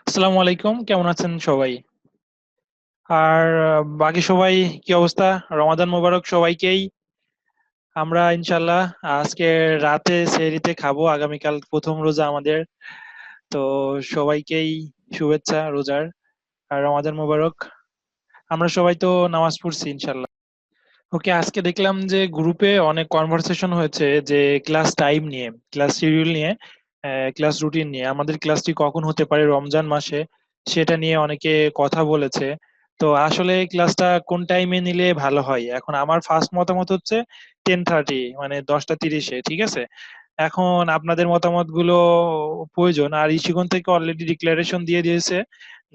আসসালামু আলাইকুম, কেমন আছেন সবাই? আর বাকি সবাই কি অবস্থা? রমাদান মোবারক সবাইকেই। আমরা ইনশাল্লাহ আজকে রাতে সেহরিতে খাবো, আগামীকাল প্রথম রোজা আমাদের। তো সবাইকেই শুভেচ্ছা রোজার আর রমাদান মোবারক। আমরা সবাই তো নামাজ পড়ছি ইনশাল্লাহ। ওকে, আজকে দেখলাম যে গ্রুপে অনেক কনভারসেশন হয়েছে যে ক্লাস টাইম নিয়ে, ক্লাস শিডিউল নিয়ে, ক্লাস রুটিন নিয়ে, আমাদের ক্লাসটি কখন হতে পারে রমজান মাসে সেটা নিয়ে অনেকে কথা বলেছে। তো আসলে ক্লাসটা কোন টাইমে নিলে ভালো হয়? এখন আমার ফার্স্ট মতামত হচ্ছে 10:30, মানে 10টা 30-এ, ঠিক আছে? এখন আপনাদের মতামত গুলো প্রয়োজন। আর ইশিগন থেকে অলরেডি ডিক্লারেশন দিয়ে দিয়েছে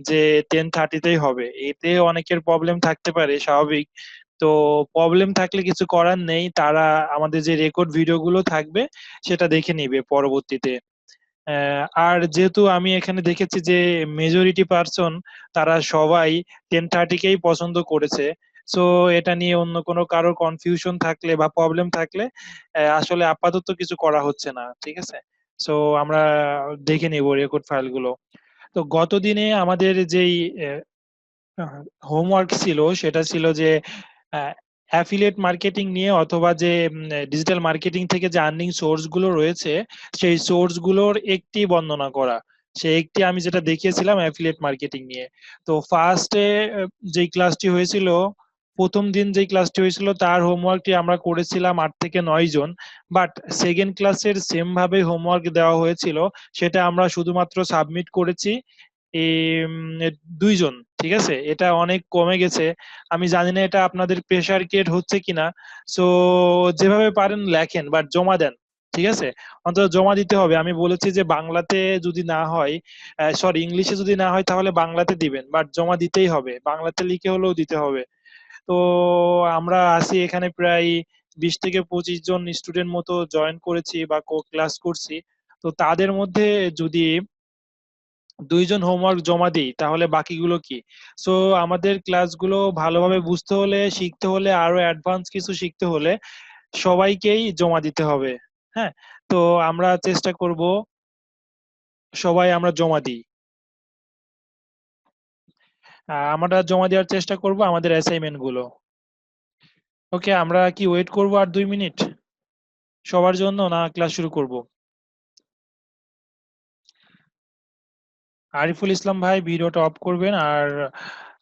যে 10:30-তেই হবে। এতে অনেকের প্রবলেম থাকতে পারে, স্বাভাবিক। তো প্রবলেম থাকলে কিছু করার নেই, তারা আমাদের যে রেকর্ড ভিডিও গুলো থাকবে সেটা দেখে নিবে পরবর্তীতে। আর যেহেতু আমি এখানে দেখেছি যে মেজরিটি পার্সন তারা সবাই 10:30-কেই পছন্দ করেছে। সো এটা নিয়ে অন্য কোনো কারোর কনফিউশন থাকলে বা প্রবলেম থাকলে আসলে আপাতত কিছু করা হচ্ছে না, ঠিক আছে? সো আমরা দেখে নিব রেকর্ড ফাইলগুলো। তো গত দিনে আমাদের যেই হোমওয়ার্ক ছিল সেটা ছিল যে অ্যাফিলিয়েট মার্কেটিং নিয়ে, অথবা যে ডিজিটাল মার্কেটিং থেকে যে আর্নিং সোর্স গুলো রয়েছে সেই সোর্স গুলোর একটি বর্ণনা করা। সেই একটি আমি যেটা দেখিয়েছিলাম অ্যাফিলিয়েট মার্কেটিং নিয়ে। তো ফার্স্টে যেই ক্লাসটি হয়েছিল, প্রথম দিন যেই ক্লাসটি হয়েছিল তার হোমওয়ার্কটি আমরা করেছিলাম 8 থেকে 9 জন। বাট সেকেন্ড ক্লাসের সেম ভাবে হোমওয়ার্ক দেওয়া হয়েছিল, সেটা আমরা শুধুমাত্র সাবমিট করেছি এই 2 জন, ঠিক আছে? এটা অনেক কমে গেছে। আমি জানি না এটা আপনাদের প্রেসার ক্রিয়েট হচ্ছে কিনা। সো যেভাবে পারেন লেখেন, বাট জমা দেন, ঠিক আছে? অন্তত জমা দিতে হবে। আমি বলেছি যে বাংলাতে যদি না হয়, সরি ইংলিশে যদি না হয় তাহলে বাংলাতে দিবেন, বাট জমা দিতেই হবে, বাংলাতে লিখে হলেও দিতে হবে। তো আমরা আছি এখানে প্রায় 20 থেকে 25 জন স্টুডেন্ট মতো জয়েন করেছি বা ক্লাস করছি। তো তাদের মধ্যে যদি 2 জন হোমওয়ার্ক জমা দিই তাহলে বাকিগুলো কি? সো আমাদের ক্লাসগুলো ভালোভাবে বুঝতে হলে, শিখতে হলে, আরো অ্যাডভান্স কিছু শিখতে হলে সবাইকেই জমা দিতে হবে। হ্যাঁ, তো আমরা চেষ্টা করব সবাই আমরা জমা দিই। আমরা জমা দেওয়ার চেষ্টা করব আমাদের অ্যাসাইনমেন্ট গুলো। ওকে, আমরা কি ওয়েট করব আর 2 মিনিট সবার জন্য, না ক্লাস শুরু করব? আরিফুল ইসলাম ভাই ভিডিওটা অফ করবেন আর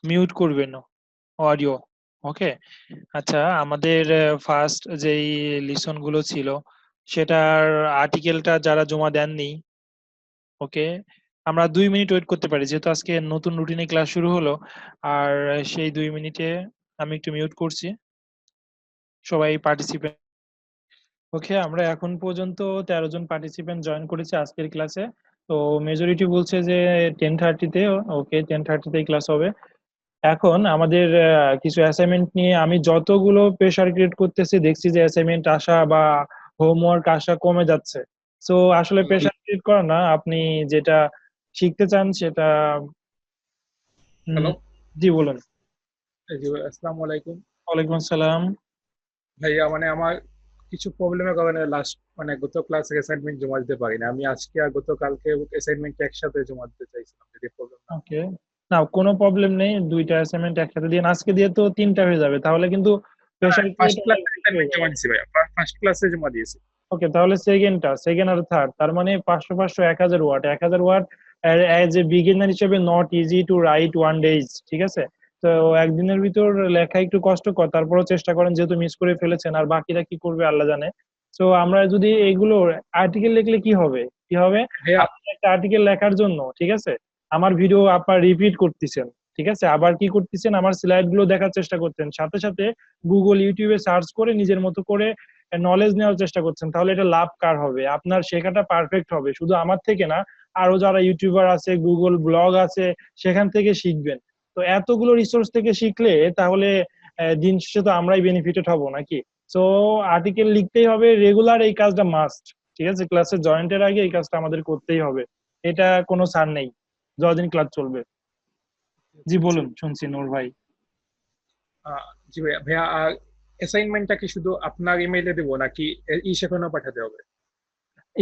মিউট করবেন অডিও। ওকে। আচ্ছা, আমাদের ফার্স্ট যেই লিসন গুলো ছিল সেটার আর্টিকেলটা যারা জমা দেননি, ওকে, আমরা 2 মিনিট ওয়েট করতে পারি যেহেতু আজকে নতুন রুটিনে ক্লাস শুরু হলো। আর সেই 2 মিনিটে আমি একটু মিউট করছি সবাই পার্টিসিপেন্ট। ওকে, আমরা এখন পর্যন্ত 13 জন পার্টিসিপেন্ট জয়েন করেছি আজকের ক্লাসে। তো মেজরিটি বলছে যে 10:30-তে। ওকে, 10:30-তেই ক্লাস হবে। এখন আমাদের কিছু অ্যাসাইনমেন্ট নিয়ে আমি যতগুলো প্রেশার ক্রিয়েট করতেছি দেখছি যে অ্যাসাইনমেন্ট আসা বা হোমওয়ার্ক আসা কমে যাচ্ছে। সো আসলে জি, প্রেশার ক্রিয়েট করা না, আপনি যেটা শিখতে চান সেটা। হ্যালো। জি বলুন। জি ভাই, আসসালামু আলাইকুম। ওয়ালাইকুম আসসালাম। ভাইয়া আমার কিছু প্রবলেমের কারণে গত ক্লাসে অ্যাসাইনমেন্ট জমা দিতে পারি না। আমি আজকে আর গতকালকে অ্যাসাইনমেন্ট একসাথে জমা দিতে চাইছিলাম, যদি প্রবলেম না হয়। ওকে, না কোনো প্রবলেম নেই, দুইটা অ্যাসাইনমেন্ট একসাথে দিয়ে আজকে দিয়ে তো তিনটা হয়ে যাবে, তাহলে কিন্তু প্রেশার ক্রিয়েট ফার্স্ট অনেক ক্লাসে বেশি হয়ে অ্যাসাইনমেন্ট জমা যাবে। দিয়েছি ভাইয়া, ফার্স্ট ক্লাসে জমা দিয়েছি। ওকে, তাহলে সেকেন্ড আর থার্ড, তার মানে 500 500 1000 watt, 1000 watt as a beginner হিসেবে not easy to write 1 days, ঠিক আছে? তো একদিনের ভিতর লেখা একটু কষ্টকর, তারপরও চেষ্টা করেন, যেহেতু মিস করে ফেলেছেন, আর বাকিরা কি করবে আল্লাহ জানে। তো আমরা যদি এগুলো আর্টিকেল লিখলে কি হবে, ভাইয়া, আপনি একটা আর্টিকেল লেখার জন্য, ঠিক আছে, আমার ভিডিও আপনার রিপিট করতেছেন, ঠিক আছে, আবার কি করতেছেন, আমার স্লাইড গুলো দেখার চেষ্টা করতেন, সাথে সাথে গুগল ইউটিউবে সার্চ করে নিজের মতো করে নলেজ নেওয়ার চেষ্টা করছেন, তাহলে এটা লাভ কার হবে? আপনার শেখাটা পারফেক্ট হবে, শুধু আমার থেকে না, আরো যারা ইউটিউবার আছে, গুগল ব্লগ আছে, সেখান থেকে শিখবেন। তো এতগুলো রিসোর্স থেকে শিখলে তাহলে দিন শেষে তো আমরাই বেনিফিটেড হব নাকি? তো আর্টিকেল লিখতেই হবে রেগুলার, এই কাজটা মাস্ট, ঠিক আছে? ক্লাসে জয়েন্টের আগে এই কাজটা আমাদের করতেই হবে, এটা কোনো ছাড় নেই যতদিন ক্লাস চলবে। জি বুঝছি। বলুন, শুনছি নূর ভাই। জি ভাইয়া, অ্যাসাইনমেন্টটা কি শুধু আপনার ইমেইলে দেবো নাকি ই সেখানেও পাঠাতে হবে?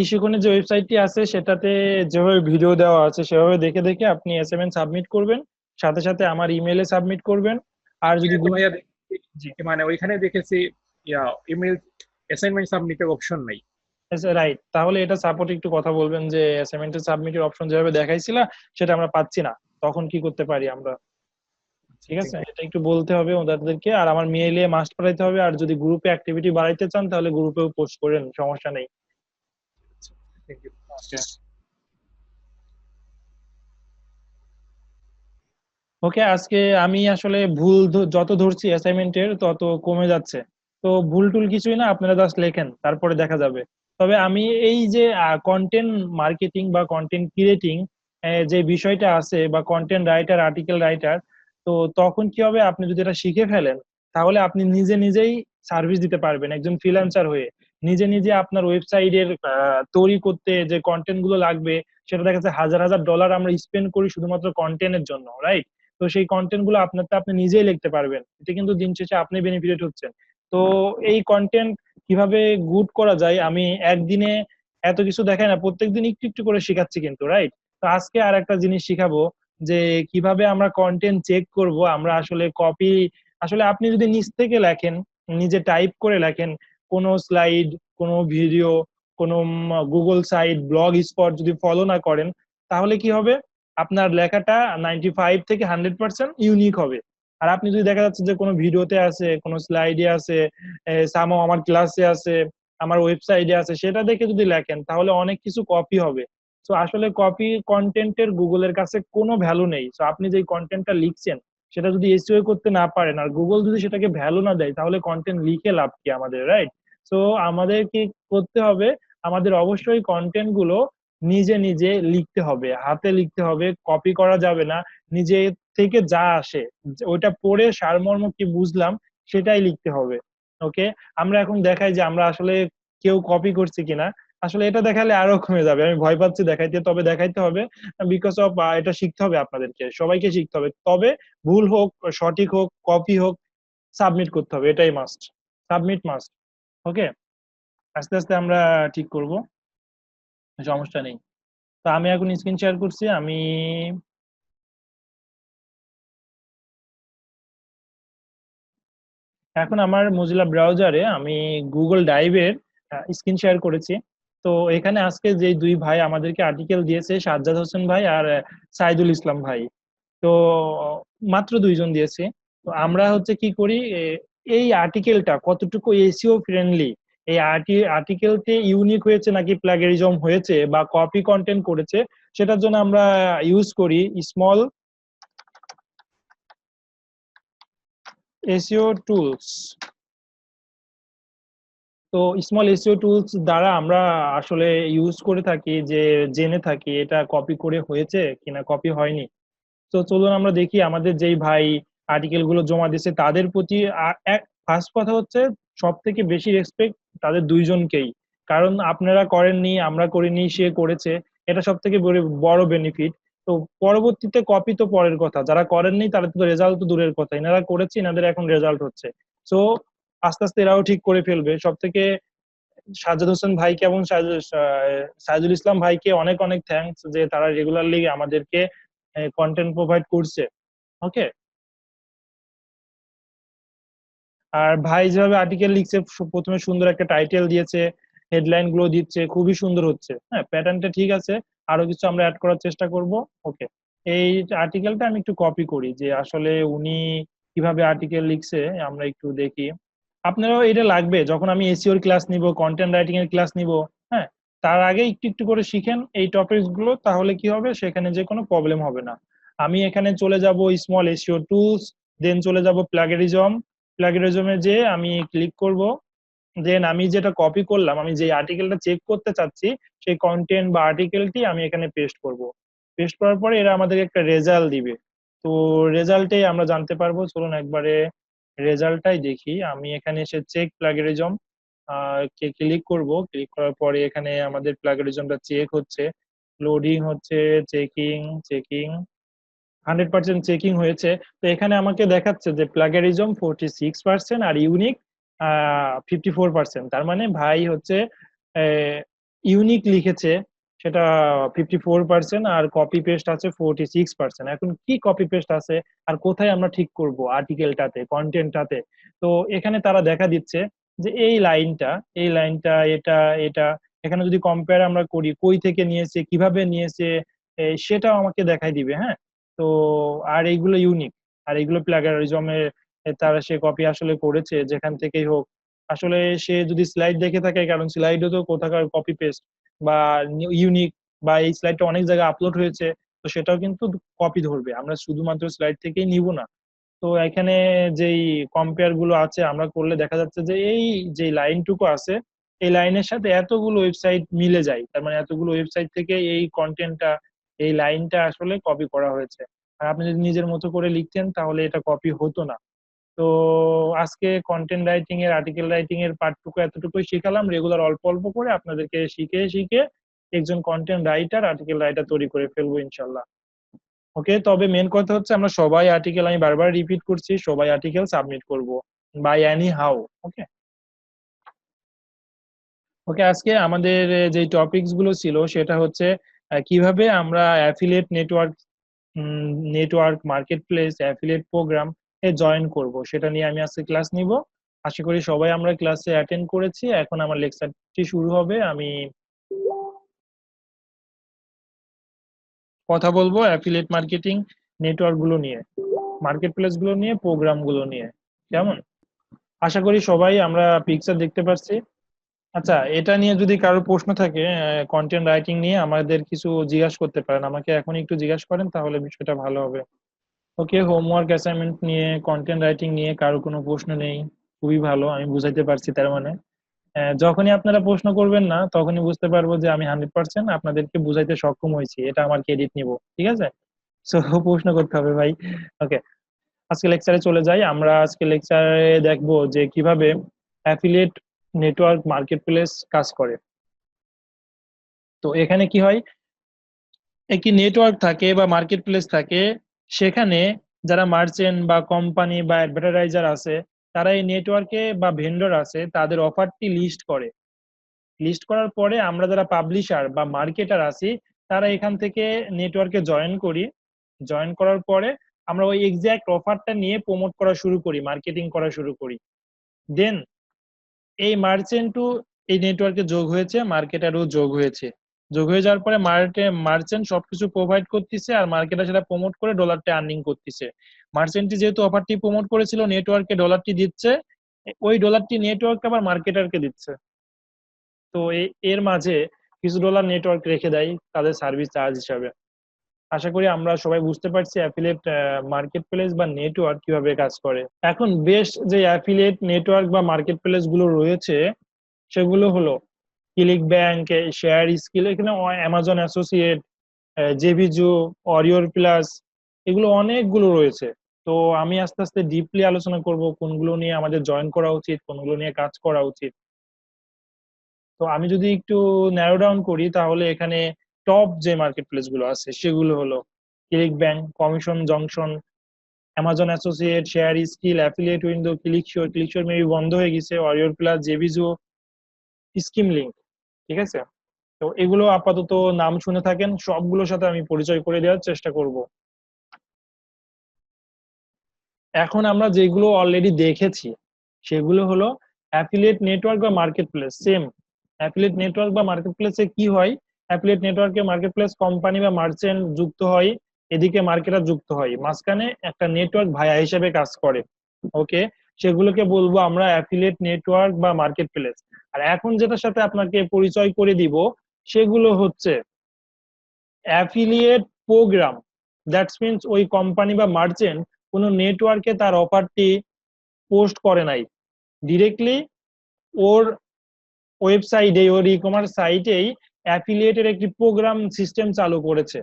ইস্যুকনের যে ওয়েবসাইটটি আছে সেটাতে যেভাবে ভিডিও দেওয়া আছে সেভাবে দেখে দেখে আপনি অ্যাসাইনমেন্ট সাবমিট করবেন, সাথে সাথে আমার ইমেইলে সাবমিট করবেন। আর যদি হ্যাঁ, তো গ্রুপ, ভাইয়া জি মানে ওইখানে দেখেছি ইমেল অ্যাসাইনমেন্ট সাবমিটের অপশন নাই। রাইট, তাহলে এটা সাপোর্ট একটু কথা বলবেন যে অ্যাসাইনমেন্টের সাবমিটের অপশন যেভাবে দেখাইছিল সেটা আমরা পাচ্ছি না, তখন কি করতে পারি আমরা। আচ্ছা, ঠিক আছে, থ্যাংক ইউ। এটা একটু বলতে হবে ওদেরকে, আর আমার মেইলে মাস্ট পাঠাইতে হবে। আর যদি গ্রুপে অ্যাক্টিভিটি বাড়াইতে চান তাহলে গ্রুপেও পোস্ট করেন, সমস্যা নেই। Thank you. ওকে, ওকে, আজকে আমি আসলে ভুল যত ধরছি অ্যাসাইনমেন্টের তত কমে যাচ্ছে। তো ভুল টুল কিছুই না, আপনারা জাস্ট লেখেন তারপরে দেখা যাবে। তবে আমি এই যে কন্টেন্ট মার্কেটিং বা কন্টেন্ট ক্রিয়েটিং যে বিষয়টা আছে, বা কন্টেন্ট রাইটার, আর্টিকেল রাইটার, তো তখন কি হবে, আপনি যদি এটা শিখে ফেলেন তাহলে আপনি নিজে নিজেই সার্ভিস দিতে পারবেন একজন ফ্রিল্যান্সার হয়ে। নিজে নিজে আপনার ওয়েবসাইটের তৈরি করতে যে কন্টেন্ট গুলো লাগবে, সেটা দেখা যাচ্ছে হাজার হাজার ডলার আমরা স্পেন্ড করি শুধুমাত্র কন্টেন্টের জন্য, রাইট? তো সেই কন্টেন্ট গুলো আপনারটা আপনি নিজেই লিখতে পারবেন, এতে কিন্তু দিন শেষে আপনি বেনিফিটেড হচ্ছেন। তো এই কন্টেন্ট কিভাবে গুড করা যায় আমি একদিনে এত কিছু দেখাই না, প্রত্যেকদিন একটু একটু করে শেখাচ্ছি কিন্তু, রাইট? তো আজকে আর একটা জিনিস শিখাবো যে কিভাবে আমরা কন্টেন্ট চেক করব। আমরা আসলে কপি, আসলে আপনি যদি নিজ থেকে লেখেন, নিজে টাইপ করে লেখেন, কোনো স্লাইড, কোনো ভিডিও, কোনো গুগল সাইট, ব্লগ স্পট যদি ফলো না করেন, তাহলে কি হবে, আপনার লেখাটা 95 থেকে 100% ইউনিক হবে। আর আপনি যদি দেখা যাচ্ছে যে কোনো ভিডিওতে আছে, কোনো স্লাইডে আছে, সামো আমার ক্লাসে আছে, আমার ওয়েবসাইটে আছে, সেটা দেখে যদি লেখেন তাহলে অনেক কিছু কপি হবে। তো আসলে কপি কন্টেন্টের গুগলের কাছে কোনো ভ্যালু নেই। তো আপনি যে কন্টেন্টটা লিখছেন সেটা যদি এসইও করতে না পারেন, আর গুগল যদি সেটাকে ভ্যালু না দেয়, তাহলে কন্টেন্ট লিখে লাভ কি আমাদের, রাইট? তো আমাদের কি করতে হবে, আমাদের অবশ্যই কন্টেন্ট গুলো নিজে নিজে লিখতে হবে, হাতে লিখতে হবে, কপি করা যাবে না। নিজে থেকে যা আসে ওইটা পড়ে সারমর্ম কি বুঝলাম সেটাই লিখতে হবে। ওকে, আমরা এখন দেখাই যে আমরা আসলে কেউ কপি করছি কিনা। আসলে এটা দেখালে আরো কমে যাবে, আমি ভয় পাচ্ছি দেখাইতে, তবে দেখাইতে হবে। বিকজ অফ এটা শিখতে হবে, আপনাদেরকে সবাইকে শিখতে হবে। তবে ভুল হোক, সঠিক হোক, কপি হোক, সাবমিট করতে হবে, এটাই মাস্ট। Submit must. ওকে, আস্তে আস্তে আমরা ঠিক করব, সমস্যা নেই। তো আমি এখন স্ক্রিন শেয়ার করছি। আমি এখন আমার মজিলা ব্রাউজারে আমি গুগল ড্রাইভের স্ক্রিন শেয়ার করেছি। তো এখানে আজকে যে দুই ভাই আমাদেরকে আর্টিকেল দিয়েছে, সাজ্জাদ হোসেন ভাই আর সাইদুল ইসলাম ভাই, তো মাত্র দুইজন দিয়েছে। তো আমরা হচ্ছে কি করি, এই আর্টিকেলটা কতটুকু এসইও ফ্রেন্ডলি, এই আর্টিকেলতে ইউনিক হয়েছে নাকি প্লাগেরিজম হয়েছে বা কপি কন্টেন্ট করেছে, সেটার জন্য আমরা ইউজ করি স্মল এসইও টুলস। তো স্মল এসইও টুলস দ্বারা আমরা আসলে ইউজ করে থাকি, যে জেনে থাকি এটা কপি করে হয়েছে কিনা কপি হয়নি। তো চলুন আমরা দেখি আমাদের যেই ভাই আর্টিকেল গুলো জমা দিয়েছে তাদের প্রতি। ফার্স্ট কথা হচ্ছে, সব থেকে বেশি রেসপেক্ট তাদের দুইজনকেই। কারণ আপনারা করেননি, আমরা করিনি, সে করেছে, এটা সব থেকে বড় বেনিফিট। তো পরবর্তীতে কপি তো পরের কথা, যারা করেননি তাদের তো রেজাল্ট তো দূরের কথা, এনারা করেছে, এনাদের এখন রেজাল্ট হচ্ছে। তো আস্তে আস্তে এরাও ঠিক করে ফেলবে। সব থেকে সাজ্জাদ হোসেন ভাইকে এবং সাইদুল ইসলাম ভাইকে অনেক অনেক থ্যাঙ্কস যে তারা রেগুলারলি আমাদেরকে কন্টেন্ট প্রোভাইড করছে। ওকে, আর ভাই যেভাবে আর্টিকেল লিখছে, প্রথমে সুন্দর একটা টাইটেল দিয়েছে, হেডলাইন গুলো দিচ্ছে, খুবই সুন্দর হচ্ছে। হ্যাঁ, প্যাটার্নটা ঠিক আছে, আরো কিছু আমরা অ্যাড করার চেষ্টা করব। ওকে, এই আর্টিকেলটা আমি একটু কপি করি যে আসলে উনি কিভাবে আর্টিকেল লিখছে, আমরা একটু দেখি। আপনারাও এটা লাগবে যখন আমি এসইওর ক্লাস নিব, কন্টেন্ট রাইটিং এর ক্লাস নিব। হ্যাঁ, তার আগে একটু একটু করে শিখেন এই টপিকস গুলো, তাহলে কি হবে, সেখানে যে কোনো প্রবলেম হবে না। আমি এখানে চলে যাব স্মল এসইও টুলস, দেন চলে যাব প্লাগেরিজম। প্লাগেরিজমে যে আমি ক্লিক করব, দেন আমি যেটা কপি করলাম, আমি যে আর্টিকেলটা চেক করতে চাচ্ছি, সেই কন্টেন্ট বা আর্টিকেলটি আমি এখানে পেস্ট করব। পেস্ট করার পরে এরা আমাদের একটা রেজাল্ট দিবে। তো রেজাল্টে আমরা জানতে পারবো, চলুন একবারে রেজাল্টটাই দেখি। আমি এখানে এসে চেক প্লাগেরিজম কে ক্লিক করব। ক্লিক করার পরে এখানে আমাদের প্লাগেরিজমটা চেক হচ্ছে, লোডিং হচ্ছে, চেকিং চেকিং, 100% চেকিং হয়েছে। তো এখানে আমাকে দেখাচ্ছে যে প্লাগারিজম 46% আর ইউনিক 54%। তার মানে ভাই হচ্ছে ইউনিক লিখেছে সেটা 54%, আর কপি পেস্ট আছে 46%। এখন কি কপি পেস্ট আছে আর কোথায় আমরা ঠিক করব আর্টিকেলটাতে, কন্টেন্টটাতে? তো এখানে তারা দেখা দিচ্ছে যে এই লাইনটা এটা এটা এখানে যদি কম্পেয়ার আমরা করি কই থেকে নিয়েছে, কিভাবে নিয়েছে, সেটাও আমাকে দেখাই দিবে। হ্যাঁ, তো আর এইগুলো ইউনিক, আর এগুলো প্লাগারিজমের, তারা সে কপি আসলে করেছে যেখান থেকেই হোক। আসলে সে যদি স্লাইড দেখে থাকে, কারণ স্লাইডও তো কোথাকার কপি পেস্ট বা ইউনিক, বা এই স্লাইডটা অনেক জায়গায় আপলোড হয়েছে, তো সেটাও কিন্তু কপি ধরবে। আমরা শুধুমাত্র স্লাইড থেকেই নিব না। তো এখানে যেই কম্পেয়ার গুলো আছে আমরা করলে দেখা যাচ্ছে যে এই যে লাইনটুকু আছে, এই লাইনের সাথে এতগুলো ওয়েবসাইট মিলে যায়, তার মানে এতগুলো ওয়েবসাইট থেকে এই কন্টেন্টটা, এই লাইনটা আসলে কপি করা হয়েছে। আর আপনি যদি নিজের মতো করে লিখতেন তাহলে এটা কপি হতো না। তো আজকে কন্টেন্ট রাইটিং এর, আর্টিকেল রাইটিং এর পার্টটুকু এতটুকুই শিখালাম, রেগুলার অল্প অল্প করে আপনাদেরকে শিখে শিখে একজন কন্টেন্ট রাইটার, আর্টিকেল রাইটার তৈরি করে ফেলবো ইনশাল্লাহ। ওকে, তবে মেন কথা হচ্ছে আমরা সবাই আর্টিকেল, আমি বারবার রিপিট করছি, সবাই আর্টিকেল সাবমিট করব বাই এনি হাউ। ওকে। ওকে, আজকে আমাদের যে টপিকস গুলো ছিল সেটা হচ্ছে কিভাবে আমরা affiliate network, market place, affiliate program এ জয়েন করব, সেটা নিয়ে আমি আজকে ক্লাস নিব। আশা করি সবাই আমরা ক্লাসে অ্যাটেন্ড করেছি। এখন আমার লেকচারটি শুরু হবে। আমি কথা বলবো অ্যাফিলিয়েট মার্কেটিং নেটওয়ার্ক গুলো নিয়ে, মার্কেট প্লেস গুলো নিয়ে, প্রোগ্রাম গুলো নিয়ে। কেমন? আশা করি সবাই আমরা পিকচার দেখতে পাচ্ছি। আচ্ছা, এটা নিয়ে যদি কারো প্রশ্ন থাকে, কন্টেন্ট রাইটিং নিয়ে আমাদের কিছু জিজ্ঞাসা করতে পারেন, আমাকে এখন একটু জিজ্ঞাসা করেন তাহলে বিষয়টা ভালো হবে। ওকে, হোমওয়ার্ক অ্যাসাইনমেন্ট নিয়ে, কন্টেন্ট রাইটিং নিয়ে কারো কোনো প্রশ্ন নেই? খুবই ভালো, আমি বুঝাইতে পারছি তার মানে। যখনই আপনারা প্রশ্ন করবেন না তখনই বুঝতে পারবো যে আমি 100% আপনাদেরকে বুঝাইতে সক্ষম হয়েছি, এটা আমার ক্রেডিট নিব। ঠিক আছে, সো প্রশ্ন করতে হবে ভাই। ওকে, আজকে লেকচারে চলে যাই। আমরা আজকে লেকচারে দেখবো যে কিভাবে অ্যাফিলিয়েট নেটওয়ার্ক মার্কেট প্লেস কাজ করে। তো এখানে কি হয়, একটি নেটওয়ার্ক থাকে বা মার্কেট প্লেস থাকে, সেখানে যারা মার্চেন্ট বা কোম্পানি বা অ্যাডভার্টাইজার আছে, তারা এই নেটওয়ার্কে বা ভেন্ডর আছে তাদের অফারটি লিস্ট করে। লিস্ট করার পরে আমরা যারা পাবলিশার বা মার্কেটার আছি, তারা এখান থেকে নেটওয়ার্কে জয়েন করি। জয়েন করার পরে আমরা ওই এক্সাক্ট অফারটা নিয়ে প্রমোট করা শুরু করি, মার্কেটিং করা শুরু করি। দেন এই মার্চেন্টও এই নেটওয়ার্কে যোগ হয়েছে, মার্কেটারও যোগ হয়েছে। যোগ হয়ে যাওয়ার পরে মার্চেন্ট সবকিছু প্রোভাইড করতেছে, আর মার্কেটার সেটা প্রমোট করে ডলারটা আর্নিং করতেছে। মার্চেন্টটি যেহেতু অফারটি প্রমোট করেছিল, নেটওয়ার্কে ডলারটি দিচ্ছে, ওই ডলারটি নেটওয়ার্ক আবার মার্কেটারকে দিচ্ছে। তো এর মাঝে কিছু ডলার নেটওয়ার্ক রেখে দেয় তাদের সার্ভিস চার্জ হিসাবে। আশা করি আমরা সবাই বুঝতে পারছি অ্যাফিলিয়েট মার্কেট প্লেস বা নেটওয়ার্ক কিভাবে কাজ করে। এখন বেশ যে অ্যাফিলিয়েট নেটওয়ার্ক বা মার্কেট প্লেস গুলো রয়েছে সেগুলো হলো ক্লিক ব্যাংক, শেয়ার স্কিল, এখানে অ্যামাজন অ্যাসোসিয়েট, জেভিজু, অরিওর প্লাস, এগুলো অনেকগুলো রয়েছে। তো আমি আস্তে আস্তে ডিপলি আলোচনা করব কোনগুলো নিয়ে আমাদের জয়েন করা উচিত, কোনগুলো নিয়ে কাজ করা উচিত। তো আমি যদি একটু ন্যারো ডাউন করি তাহলে এখানে টপ যে মার্কেট প্লেস গুলো আছে সেগুলো হলো ClickBank, commission junction, Amazon associate, ShareASale, affiliate window, ClickSure maybe বন্ধ হয়ে গেছে, অরিওর প্লাস, জেভিজো, স্কিম লিঙ্ক। ঠিক আছে, তো এগুলো আপাতত নাম শুনে থাকেন, সবগুলোর সাথে আমি পরিচয় করে দেওয়ার চেষ্টা করব। এখন আমরা যেগুলো অলরেডি দেখেছি সেগুলো হলো অ্যাফিলিয়েট নেটওয়ার্ক বা market place. Same affiliate network বা মার্কেট প্লেসে কি হয়, অ্যাফিলিয়েট নেটওয়ার্কে মার্কেট প্লেস কোম্পানি বা মার্চেন্ট যুক্ত হয়, এদিকে মার্কেটার যুক্ত হয়, মাঝখানে একটা নেটওয়ার্ক ভায়া হিসেবে কাজ করে। ওকে, সেগুলোকে বলবো আমরা অ্যাফিলিয়েট নেটওয়ার্ক বা মার্কেট প্লেস। আর এখন যেটার সাথে আপনাকে পরিচয় করে দিব সেগুলো হচ্ছে অ্যাফিলিয়েট প্রোগ্রাম। দ্যাটস মিনস ওই কোম্পানি বা মার্চেন্ট কোনো নেটওয়ার্কে তার অফারটি পোস্ট করে নাই, ডিরেক্টলি ওর ওয়েবসাইটে, ওর ই কমার্স সাইটেই অ্যাফিলিয়েটের একটি প্রোগ্রাম সিস্টেম চালু করেছে।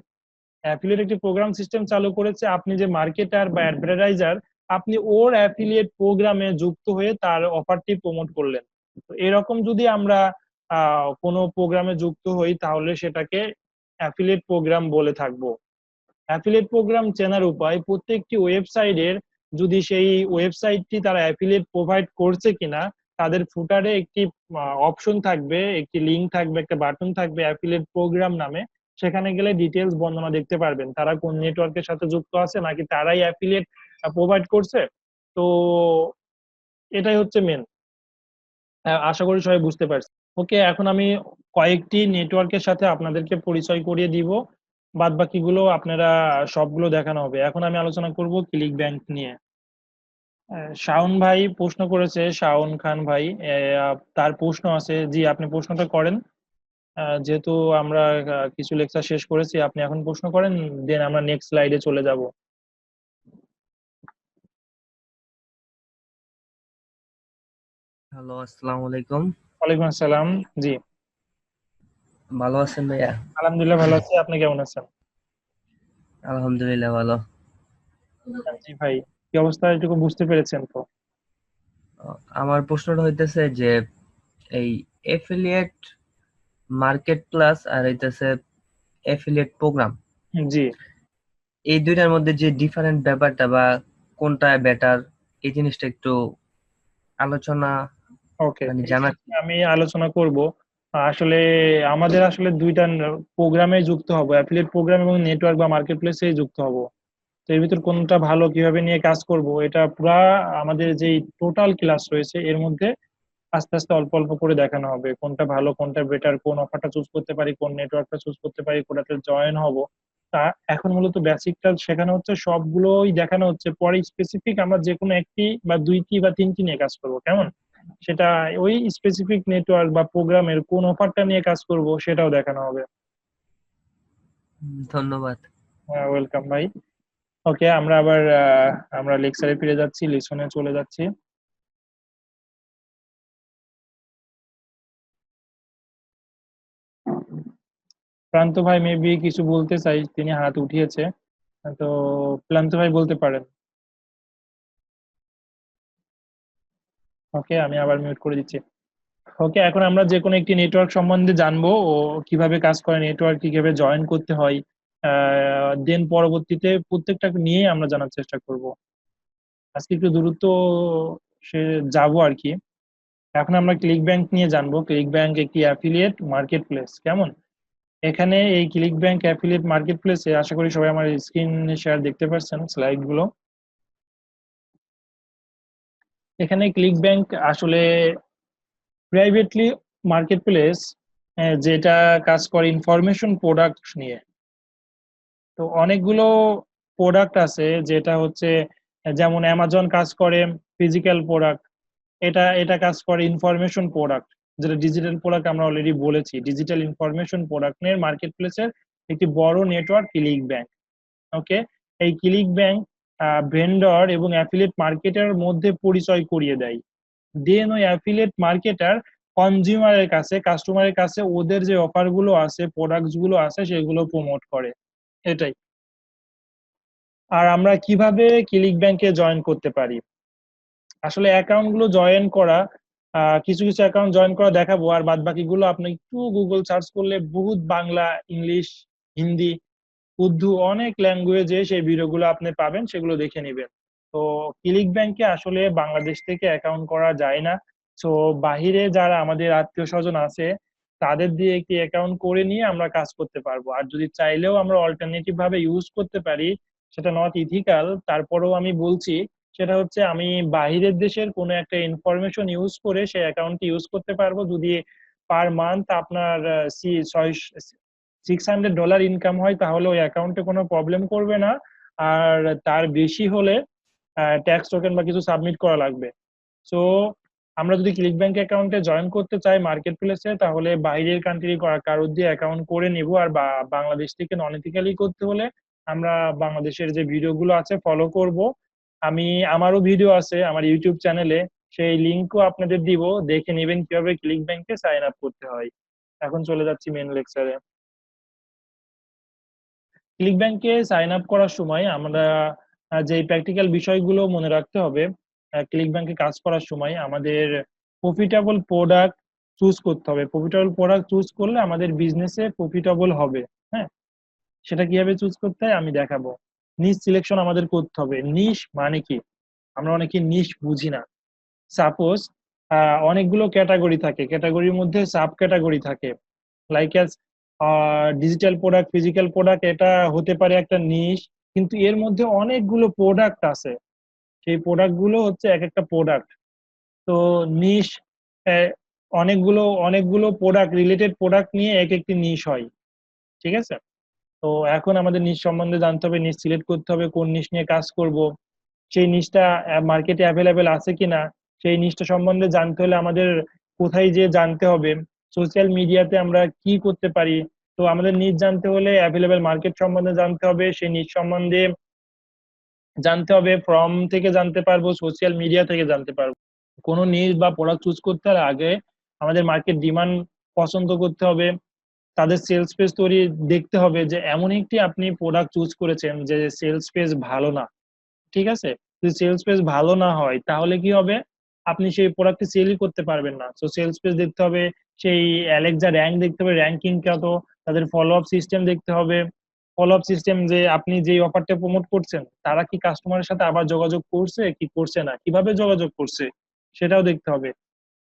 অ্যাফিলিয়েট একটি প্রোগ্রাম সিস্টেম চালু করেছে, আপনি যে মার্কেটার বা অ্যাডভার্টাইজার, আপনি ওর অ্যাফিলিয়েট প্রোগ্রামে যুক্ত হয়ে তার অফারটি প্রমোট করলেন। তো এরকম যদি আমরা কোনো প্রোগ্রামে যুক্ত হই তাহলে সেটাকে অ্যাফিলিয়েট প্রোগ্রাম বলে থাকবো। অ্যাফিলিয়েট প্রোগ্রাম চেনার উপায়, প্রত্যেকটি ওয়েবসাইটের যদি সেই ওয়েবসাইটটি তারা অ্যাফিলিয়েট প্রোভাইড করছে কিনা তাদের ফুটারে একটি অপশন থাকবে, একটি লিংক থাকবে, একটা বাটন থাকবে অ্যাফিলিয়েট প্রোগ্রাম নামে। সেখানে গেলে ডিটেলস বর্ণনা দেখতে পারবেন, তারা কোন নেটওয়ার্কের সাথে যুক্ত আছে নাকি তারাই অ্যাফিলিয়েট প্রোভাইড করছে। তো এটাই হচ্ছে মেন। আশা করি সবাই বুঝতে পারছি। ওকে, এখন আমি কয়েকটি নেটওয়ার্কের সাথে আপনাদেরকে পরিচয় করিয়ে দিব, বাদ বাকিগুলো আপনারা সবগুলো দেখানো হবে। এখন আমি আলোচনা করব ক্লিক ব্যাংক নিয়ে। শাওন ভাই প্রশ্ন করেছে, শাওন খান ভাই, তার প্রশ্ন আছে। জি, আপনি প্রশ্নটা করেন। যেহেতু আমরা কিছু লেকচার শেষ করেছি, আপনি এখন প্রশ্ন করেন, দেন আমরা নেক্সট স্লাইডে চলে যাব। হ্যালো, আসসালামু আলাইকুম। ওয়ালাইকুম আসসালাম। জি, ভালো আছেন ভাইয়া? আলহামদুলিল্লাহ ভালো আছি, আপনি কেমন আছেন? আলহামদুলিল্লাহ ভালো। জি ভাই, কি অবস্থা এটুকু বুঝতে পেরেছেন তো? আমার প্রশ্নটা হইতেছে যে এই এফিলিয়েট মার্কেট প্লাস আর হইতেছে এফিলিয়েট প্রোগ্রাম, জি, এই দুইটার মধ্যে যে ডিফারেন্ট ব্যাপারটা বা কোনটা বেটার, এই জিনিসটা একটু আলোচনা ওকে, মানে এই জানার। বিষয়ে আমি আলোচনা করব। আসলে আমাদের আসলে দুইটা প্রোগ্রামে যুক্ত হব, অ্যাফিলিয়েট প্রোগ্রাম এবং নেটওয়ার্ক বা মার্কেট প্লেসে যুক্ত হব। তো এর ভিতর কোনটা ভালো, কিভাবে নিয়ে কাজ করব, এটা পুরা আমাদের যে টোটাল ক্লাস রয়েছে এর মধ্যে আস্তে আস্তে অল্প অল্প করে দেখানো হবে। কোনটা ভালো, কোনটা বেটার, কোন অফারটা চুজ করতে পারি, কোন নেটওয়ার্কটা চুজ করতে পারি, কোনটাতে জয়েন হব। তা এখন মূলত বেসিকটা শেখানো হচ্ছে, সবগুলোই দেখানো হচ্ছে। পরে স্পেসিফিক আমরা যে কোনো একটি বা দুইটি বা তিনটি নিয়ে কাজ করব, কেমন? সেটা ওই স্পেসিফিক নেটওয়ার্ক বা প্রোগ্রামের কোন অফারটা নিয়ে কাজ করব সেটাও দেখানো হবে। ধন্যবাদ। ওয়েলকাম ভাই। ওকে, আমরা আবার আমরা লেকচারে ফিরে যাচ্ছি, লিসনে চলে যাচ্ছি। প্রান্ত ভাই মেবি কিছু বলতে চাই, তিনি হাত উঠিয়েছে। তো প্রান্ত ভাই বলতে পারেন। ওকে, আমি আবার মিউট করে দিচ্ছি। ওকে, এখন আমরা যে কোনো একটি নেটওয়ার্ক সম্বন্ধে জানবো, ও কিভাবে কাজ করে নেটওয়ার্ক, কিভাবে জয়েন করতে হয়, দেন পরবর্তীতে প্রত্যেকটা নিয়ে আমরা জানার চেষ্টা করব। আজকে একটু দ্রুত সে যাবো আর কি। এখন আমরা ক্লিক ব্যাংক নিয়ে জানবো। ক্লিক ব্যাংক একটি অ্যাফিলিয়েট মার্কেট প্লেস, কেমন? এখানে এই ক্লিক ব্যাংক অ্যাফিলিয়েট মার্কেট প্লেসে আশা করি সবাই আমার স্ক্রিন শেয়ার দেখতে পাচ্ছেন, স্লাইড গুলো। এখানে ক্লিক ব্যাংক আসলে প্রাইভেটলি মার্কেট প্লেস, যেটা কাজ করে ইনফরমেশন প্রোডাক্ট নিয়ে। তো অনেকগুলো প্রোডাক্ট আছে, যেটা হচ্ছে যেমন অ্যামাজন কাজ করে ফিজিক্যাল প্রোডাক্ট, এটা এটা কাজ করে ইনফরমেশন প্রোডাক্ট, যেটা ডিজিটাল প্রোডাক্ট আমরা অলরেডি বলেছি। ডিজিটাল ইনফরমেশন প্রোডাক্ট নিয়ে মার্কেট প্লেসের একটি বড় নেটওয়ার্ক ক্লিক ব্যাংক। ওকে, এই ক্লিক ব্যাংক ভেন্ডর এবং অ্যাফিলিয়েট মার্কেটের মধ্যে পরিচয় করিয়ে দেয়। দেন ওই অ্যাফিলিয়েট মার্কেটার কনজিউমারের কাছে, কাস্টমারের কাছে ওদের যে অফার গুলো আছে, প্রোডাক্টস গুলো আছে, সেগুলো প্রমোট করে। এটাই। আর আমরা কিভাবে ক্লিক ব্যাংকে জয়েন করতে পারি? আসলে অ্যাকাউন্ট গুলো জয়েন করা, কিছু কিছু অ্যাকাউন্ট জয়েন করা দেখাবো, আর বাদ বাকিগুলো আপনি একটু গুগল সার্চ করলে বহুত বাংলা, ইংলিশ, হিন্দি, উর্দু, অনেক ল্যাঙ্গুয়েজে সেই ভিডিওগুলো আপনি পাবেন, সেগুলো দেখে নেবেন। তো ক্লিক ব্যাংকে আসলে বাংলাদেশ থেকে অ্যাকাউন্ট করা যায় না। তো বাহিরে যারা আমাদের আত্মীয় স্বজন আছে, তাদের দিয়ে একটি অ্যাকাউন্ট করে নিয়ে আমরা কাজ করতে পারবো। আর যদি চাইলেও আমরা অল্টারনেটিভ ভাবে ইউজ করতে পারি, সেটা নট ইথিক্যাল, তারপরেও আমি বলছি, সেটা হচ্ছে আমি বাহিরের দেশের কোনো একটা ইনফরমেশন ইউজ করে সেই অ্যাকাউন্টটি ইউজ করতে পারবো। যদি পার মান্থ আপনার $600 ইনকাম হয়, তাহলে ওই অ্যাকাউন্টে কোনো প্রবলেম করবে না। আর তার বেশি হলে ট্যাক্স টোকেন বা কিছু সাবমিট করা লাগবে। সো আমরা যদি ক্লিক ব্যাংক অ্যাকাউন্টে জয়েন করতে চাই মার্কেট প্লেসে, তাহলে বাইরের কান্ট্রি কারোর দিয়ে অ্যাকাউন্ট করে নিব। আর বাংলাদেশ থেকে নন ইথিক্যালি করতে হলে আমরা বাংলাদেশের যে ভিডিওগুলো আছে ফলো করব। আমারও ভিডিও আছে আমার ইউটিউব চ্যানেলে, সেই লিঙ্কও আপনাদের দিব, দেখে নেবেন কিভাবে ক্লিক ব্যাংকে সাইন আপ করতে হয়। এখন চলে যাচ্ছি মেন লেকচারে। ক্লিক ব্যাংকে সাইন আপ করার সময় আমরা যে প্র্যাকটিক্যাল বিষয়গুলো মনে রাখতে হবে, ক্লিক ব্যাংকে কাজ করার সময় আমাদের প্রফিটেবল প্রোডাক্ট চুজ করতে হবে। প্রফিটেবল প্রোডাক্ট চুজ করলে আমাদের বিজনেসে প্রফিটেবল হবে। হ্যাঁ, সেটা কিভাবে চুজ করতে হয় আমি দেখাবো। নিশ সিলেকশন আমাদের করতে হবে। নিশ মানে কি? আমরা অনেকে নিশ বুঝি না। সাপোজ অনেকগুলো ক্যাটাগরি থাকে, ক্যাটাগরির মধ্যে সাব ক্যাটাগরি থাকে, like as digital product, physical product, এটা হতে পারে একটা নিশ, কিন্তু এর মধ্যে অনেকগুলো প্রোডাক্ট আছে, সেই প্রোডাক্ট গুলো হচ্ছে এক একটা প্রোডাক্ট। তো নিশ অনেকগুলো অনেকগুলো প্রোডাক্ট, রিলেটেড প্রোডাক্ট নিয়ে এক একটি নিশ হয়, ঠিক আছে। তো এখন আমাদের নিশ সম্বন্ধে জানতে হবে, নিশ সিলেক্ট করতে হবে কোন নিশ নিয়ে কাজ করব, সেই নিশটা মার্কেটে অ্যাভেলেবেল আছে কিনা, সেই নিশটা সম্বন্ধে জানতে হলে আমাদের কোথায় যে জানতে হবে, সোশ্যাল মিডিয়াতে আমরা কি করতে পারি। তো আমাদের নিশ জানতে হলে অ্যাভেলেবেল মার্কেট সম্বন্ধে জানতে হবে, সেই নিশ সম্বন্ধে জানতে হবে, ফর্ম থেকে জানতে পারবো, সোশ্যাল মিডিয়া থেকে জানতে পারবো। কোনো নিশ বা প্রোডাক্ট চুজ করতে হলে আগে আমাদের মার্কেট ডিমান্ড পছন্দ করতে হবে, তাদের সেলস পেজ তৈরি দেখতে হবে যে এমন একটি আপনি প্রোডাক্ট চুজ করেছেন যে সেলস পেজ ভালো না, ঠিক আছে। যদি সেলস পেজ ভালো না হয় তাহলে কি হবে, আপনি সেই প্রোডাক্টটি সেলই করতে পারবেন না। তো সেলস পেজ দেখতে হবে, সেই অ্যালেক্সা র্যাঙ্ক দেখতে হবে, র্যাঙ্কিং কত, তাদের ফলো আপ সিস্টেম দেখতে হবে, ফলো আপ সিস্টেম যে আপনি যেই অফারটা প্রমোট করছেন তারা কি কাস্টমারের সাথে আবার যোগাযোগ করছে কি করছে না, কিভাবে যোগাযোগ করছে সেটাও দেখতে হবে।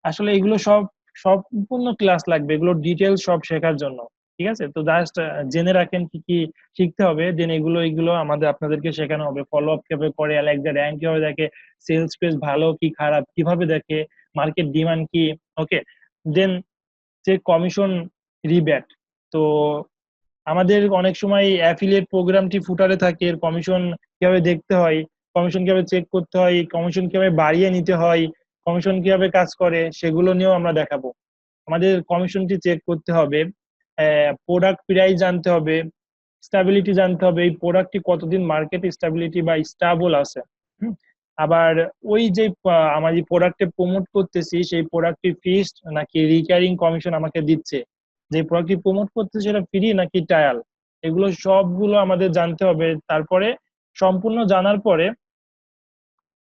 আসলে এগুলো সব সম্পূর্ণ ক্লাস লাগবে, এগুলো ডিটেলস সব শেখার জন্য, ঠিক আছে। তো জাস্ট জেনে রাখেন কি কি শিখতে হবে, দেন এগুলো এগুলো আমাদের আপনাদেরকে শেখানো হবে। ফলো আপ কিভাবে করে, অ্যালেক্সা র্যাঙ্ক কিভাবে দেখে, সেলস পেজ ভালো কি খারাপ কিভাবে দেখে, মার্কেট ডিমান্ড কি, ওকে। দেন যে কমিশন রিব্যাট, তো আমাদের অনেক সময় অ্যাফিলিয়েট প্রোগ্রামটি ফুটারে থাকে, এর কমিশন কিভাবে দেখতে হয়, কমিশন কিভাবে চেক করতে হয়, কমিশন কিভাবে বাড়িয়ে নিতে হয়, কমিশন কিভাবে কাজ করে, সেগুলো নিয়েও আমরা দেখাবো। আমাদের কমিশনটি চেক করতে হবে, প্রোডাক্ট প্রাইস জানতে হবে, স্টেবিলিটি জানতে হবে, এই প্রোডাক্টটি কতদিন মার্কেট স্টেবিলিটি বা স্টেবল আছে। হুম। আবার ওই যে আমার যে প্রোডাক্টে প্রমোট করতেছি সেই প্রোডাক্টটি ফিক্সড নাকি রিকারিং কমিশন আমাকে দিচ্ছে, যে প্রোডাক্টটি প্রমোট করতেছে সেটা ফ্রি নাকি ট্রায়াল, এগুলো সবগুলো আমাদের জানতে হবে। তারপরে সম্পূর্ণ জানার পরে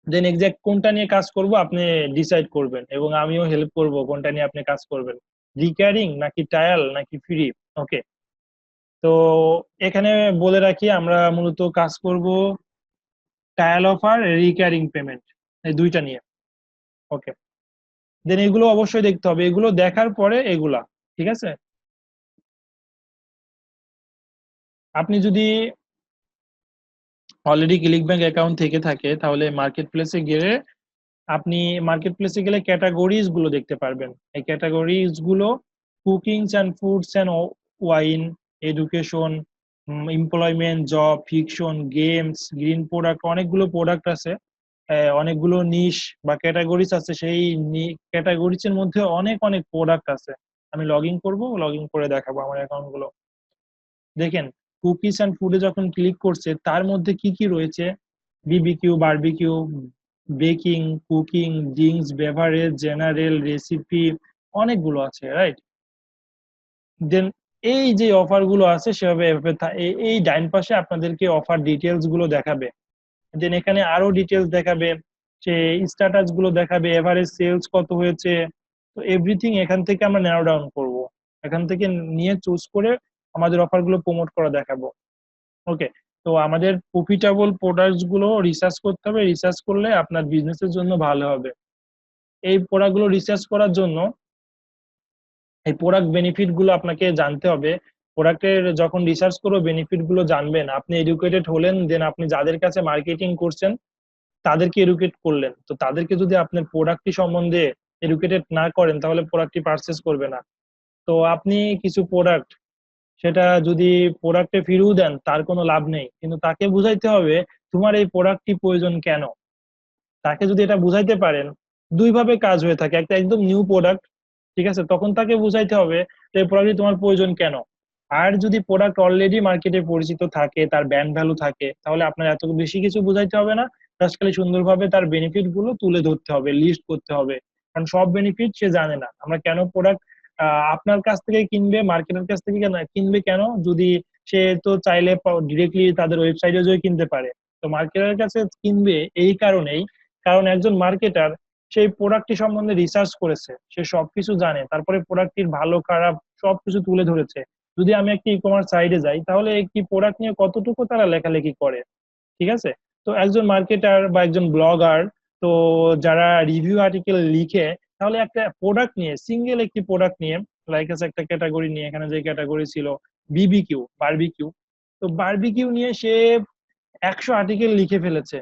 দেন এক্সাক্ট কোনটা নিয়ে কাজ করব আপনি ডিসাইড করবেন, এবং আমিও হেল্প করব কোনটা নিয়ে আপনি কাজ করবেন, রিকারিং নাকি ট্রায়াল নাকি ফ্রি, ওকে। তো এখানে বলে রাখি আমরা মূলত কাজ করব ট্রায়াল অফার, রিকারিং পেমেন্ট, এই দুইটা নিয়ে, ওকে। দেন এগুলো অবশ্যই দেখতে হবে, এগুলো দেখার পরে এগুলা, ঠিক আছে। আপনি যদি অলরেডি ক্লিক ব্যাংক অ্যাকাউন্ট থেকে থাকে তাহলে মার্কেট প্লেসে গিয়ে আপনি মার্কেট প্লেসে গেলে ক্যাটাগরিজ গুলো দেখতে পারবেন। এই ক্যাটাগরিজ গুলো cookings and foods and wine, education, employment, job, fiction, games, green product, অনেকগুলো প্রোডাক্ট আছে, অনেকগুলো নিশ বা ক্যাটাগরিজ আছে। সেই ক্যাটাগরিজ এর মধ্যে অনেক অনেক প্রোডাক্ট আছে। আমি লগ ইন করবো, লগ ইন করে দেখাবো আমার অ্যাকাউন্ট গুলো। দেখেন, কুকিজ অ্যান্ড ফুডে যখন ক্লিক করছে তার মধ্যে কি কি রয়েছে, BBQ, barbecue, baking, cooking, drinks, beverage, general, recipe, অনেকগুলো আছে, রাইট। দেন এই যে অফার গুলো আছে সেভাবে এভাবে এই ডাইন পাশে আপনাদেরকে অফার ডিটেলস গুলো দেখাবে। দেন এখানে আরো ডিটেলস দেখাবে, সে স্ট্যাটাস গুলো দেখাবে, এভারেজ সেলস কত হয়েছে। তো এভরিথিং এখান থেকে আমরা ন্যারো ডাউন করব, এখান থেকে নিয়ে চুজ করে আমাদের অফার গুলো প্রমোট করা দেখাবো, ওকে। তো আমাদের প্রফিটেবল প্রোডাক্টস গুলো রিসার্চ করতে হবে, রিসার্চ করলে আপনার বিজনেসের জন্য ভালো হবে। এই প্রোডাক্ট গুলো রিসার্চ করার জন্য এই প্রোডাক্ট বেনিফিট গুলো আপনাকে জানতে হবে। প্রোডাক্টের যখন রিসার্চ করো বেনিফিট গুলো জানবেন, আপনি এডুকেটেড হলেন, দেন আপনি যাদের কাছে মার্কেটিং করছেন তাদেরকে এডুকেট করলেন। তো তাদেরকে যদি আপনার প্রোডাক্টটি সম্বন্ধে এডুকেটেড না করেন তাহলে প্রোডাক্টটি পারচেস করবে না। তো আপনি কিছু প্রোডাক্ট সেটা যদি প্রোডাক্টে ফিরিয়ে দেন তার কোনো লাভ নেই, কিন্তু তাকে বুঝাইতে হবে তোমার এই প্রোডাক্টটি প্রয়োজন কেন। তাকে যদি এটা বুঝাইতে পারেন, দুই ভাবে কাজ হয়ে থাকে, একটা একদম নিউ প্রোডাক্ট, ঠিক আছে, তখন তাকে বুঝাইতে হবে যে এই প্রোডাক্টটি তোমার প্রয়োজন কেন। আর যদি প্রোডাক্ট অলরেডি মার্কেটে পরিচিত থাকে, তার ব্র্যান্ড ভ্যালু থাকে, তাহলে আপনার এত বেশি কিছু বুঝাইতে হবে না, জাস্ট খালি সুন্দরভাবে তার বেনিফিট গুলো তুলে ধরতে হবে, লিস্ট করতে হবে। কারণ সব বেনিফিট সে জানে না। আমরা কেন প্রোডাক্ট আপনার কাছ থেকে কিনবে, মার্কেটের কাছ থেকে কেন কিনবে, কেন যদি সে তো চাইলে ডিরেক্টলি তাদের ওয়েবসাইটে যেয়ে কিনতে পারে। তো মার্কেটের কাছে কিনবে এই কারণেই, কারণ একজন মার্কেটার সেই প্রোডাক্টটি সম্বন্ধে রিসার্চ করেছে, সে সবকিছু জানে, তারপরে প্রোডাক্টটির ভালো খারাপ সবকিছু তুলে ধরেছে। যদি আমি একটি ই কমার্স সাইটে যাই তাহলে একটি প্রোডাক্ট নিয়ে কতটুকু তারা লেখালেখি করে, ঠিক আছে। তো একজন মার্কেটার বা একজন ব্লগার, তো যারা রিভিউ আর্টিকেল লিখে তাহলে একটা প্রোডাক্ট নিয়ে, সিঙ্গেল একটি প্রোডাক্ট নিয়ে, লাইক আছে একটা ক্যাটাগরি নিয়ে, এখানে যে ক্যাটাগরি ছিল বিবিকিউ, বারবিকিউ, তো বারবিকিউ নিয়ে সে 100 আর্টিকেল লিখে ফেলেছে।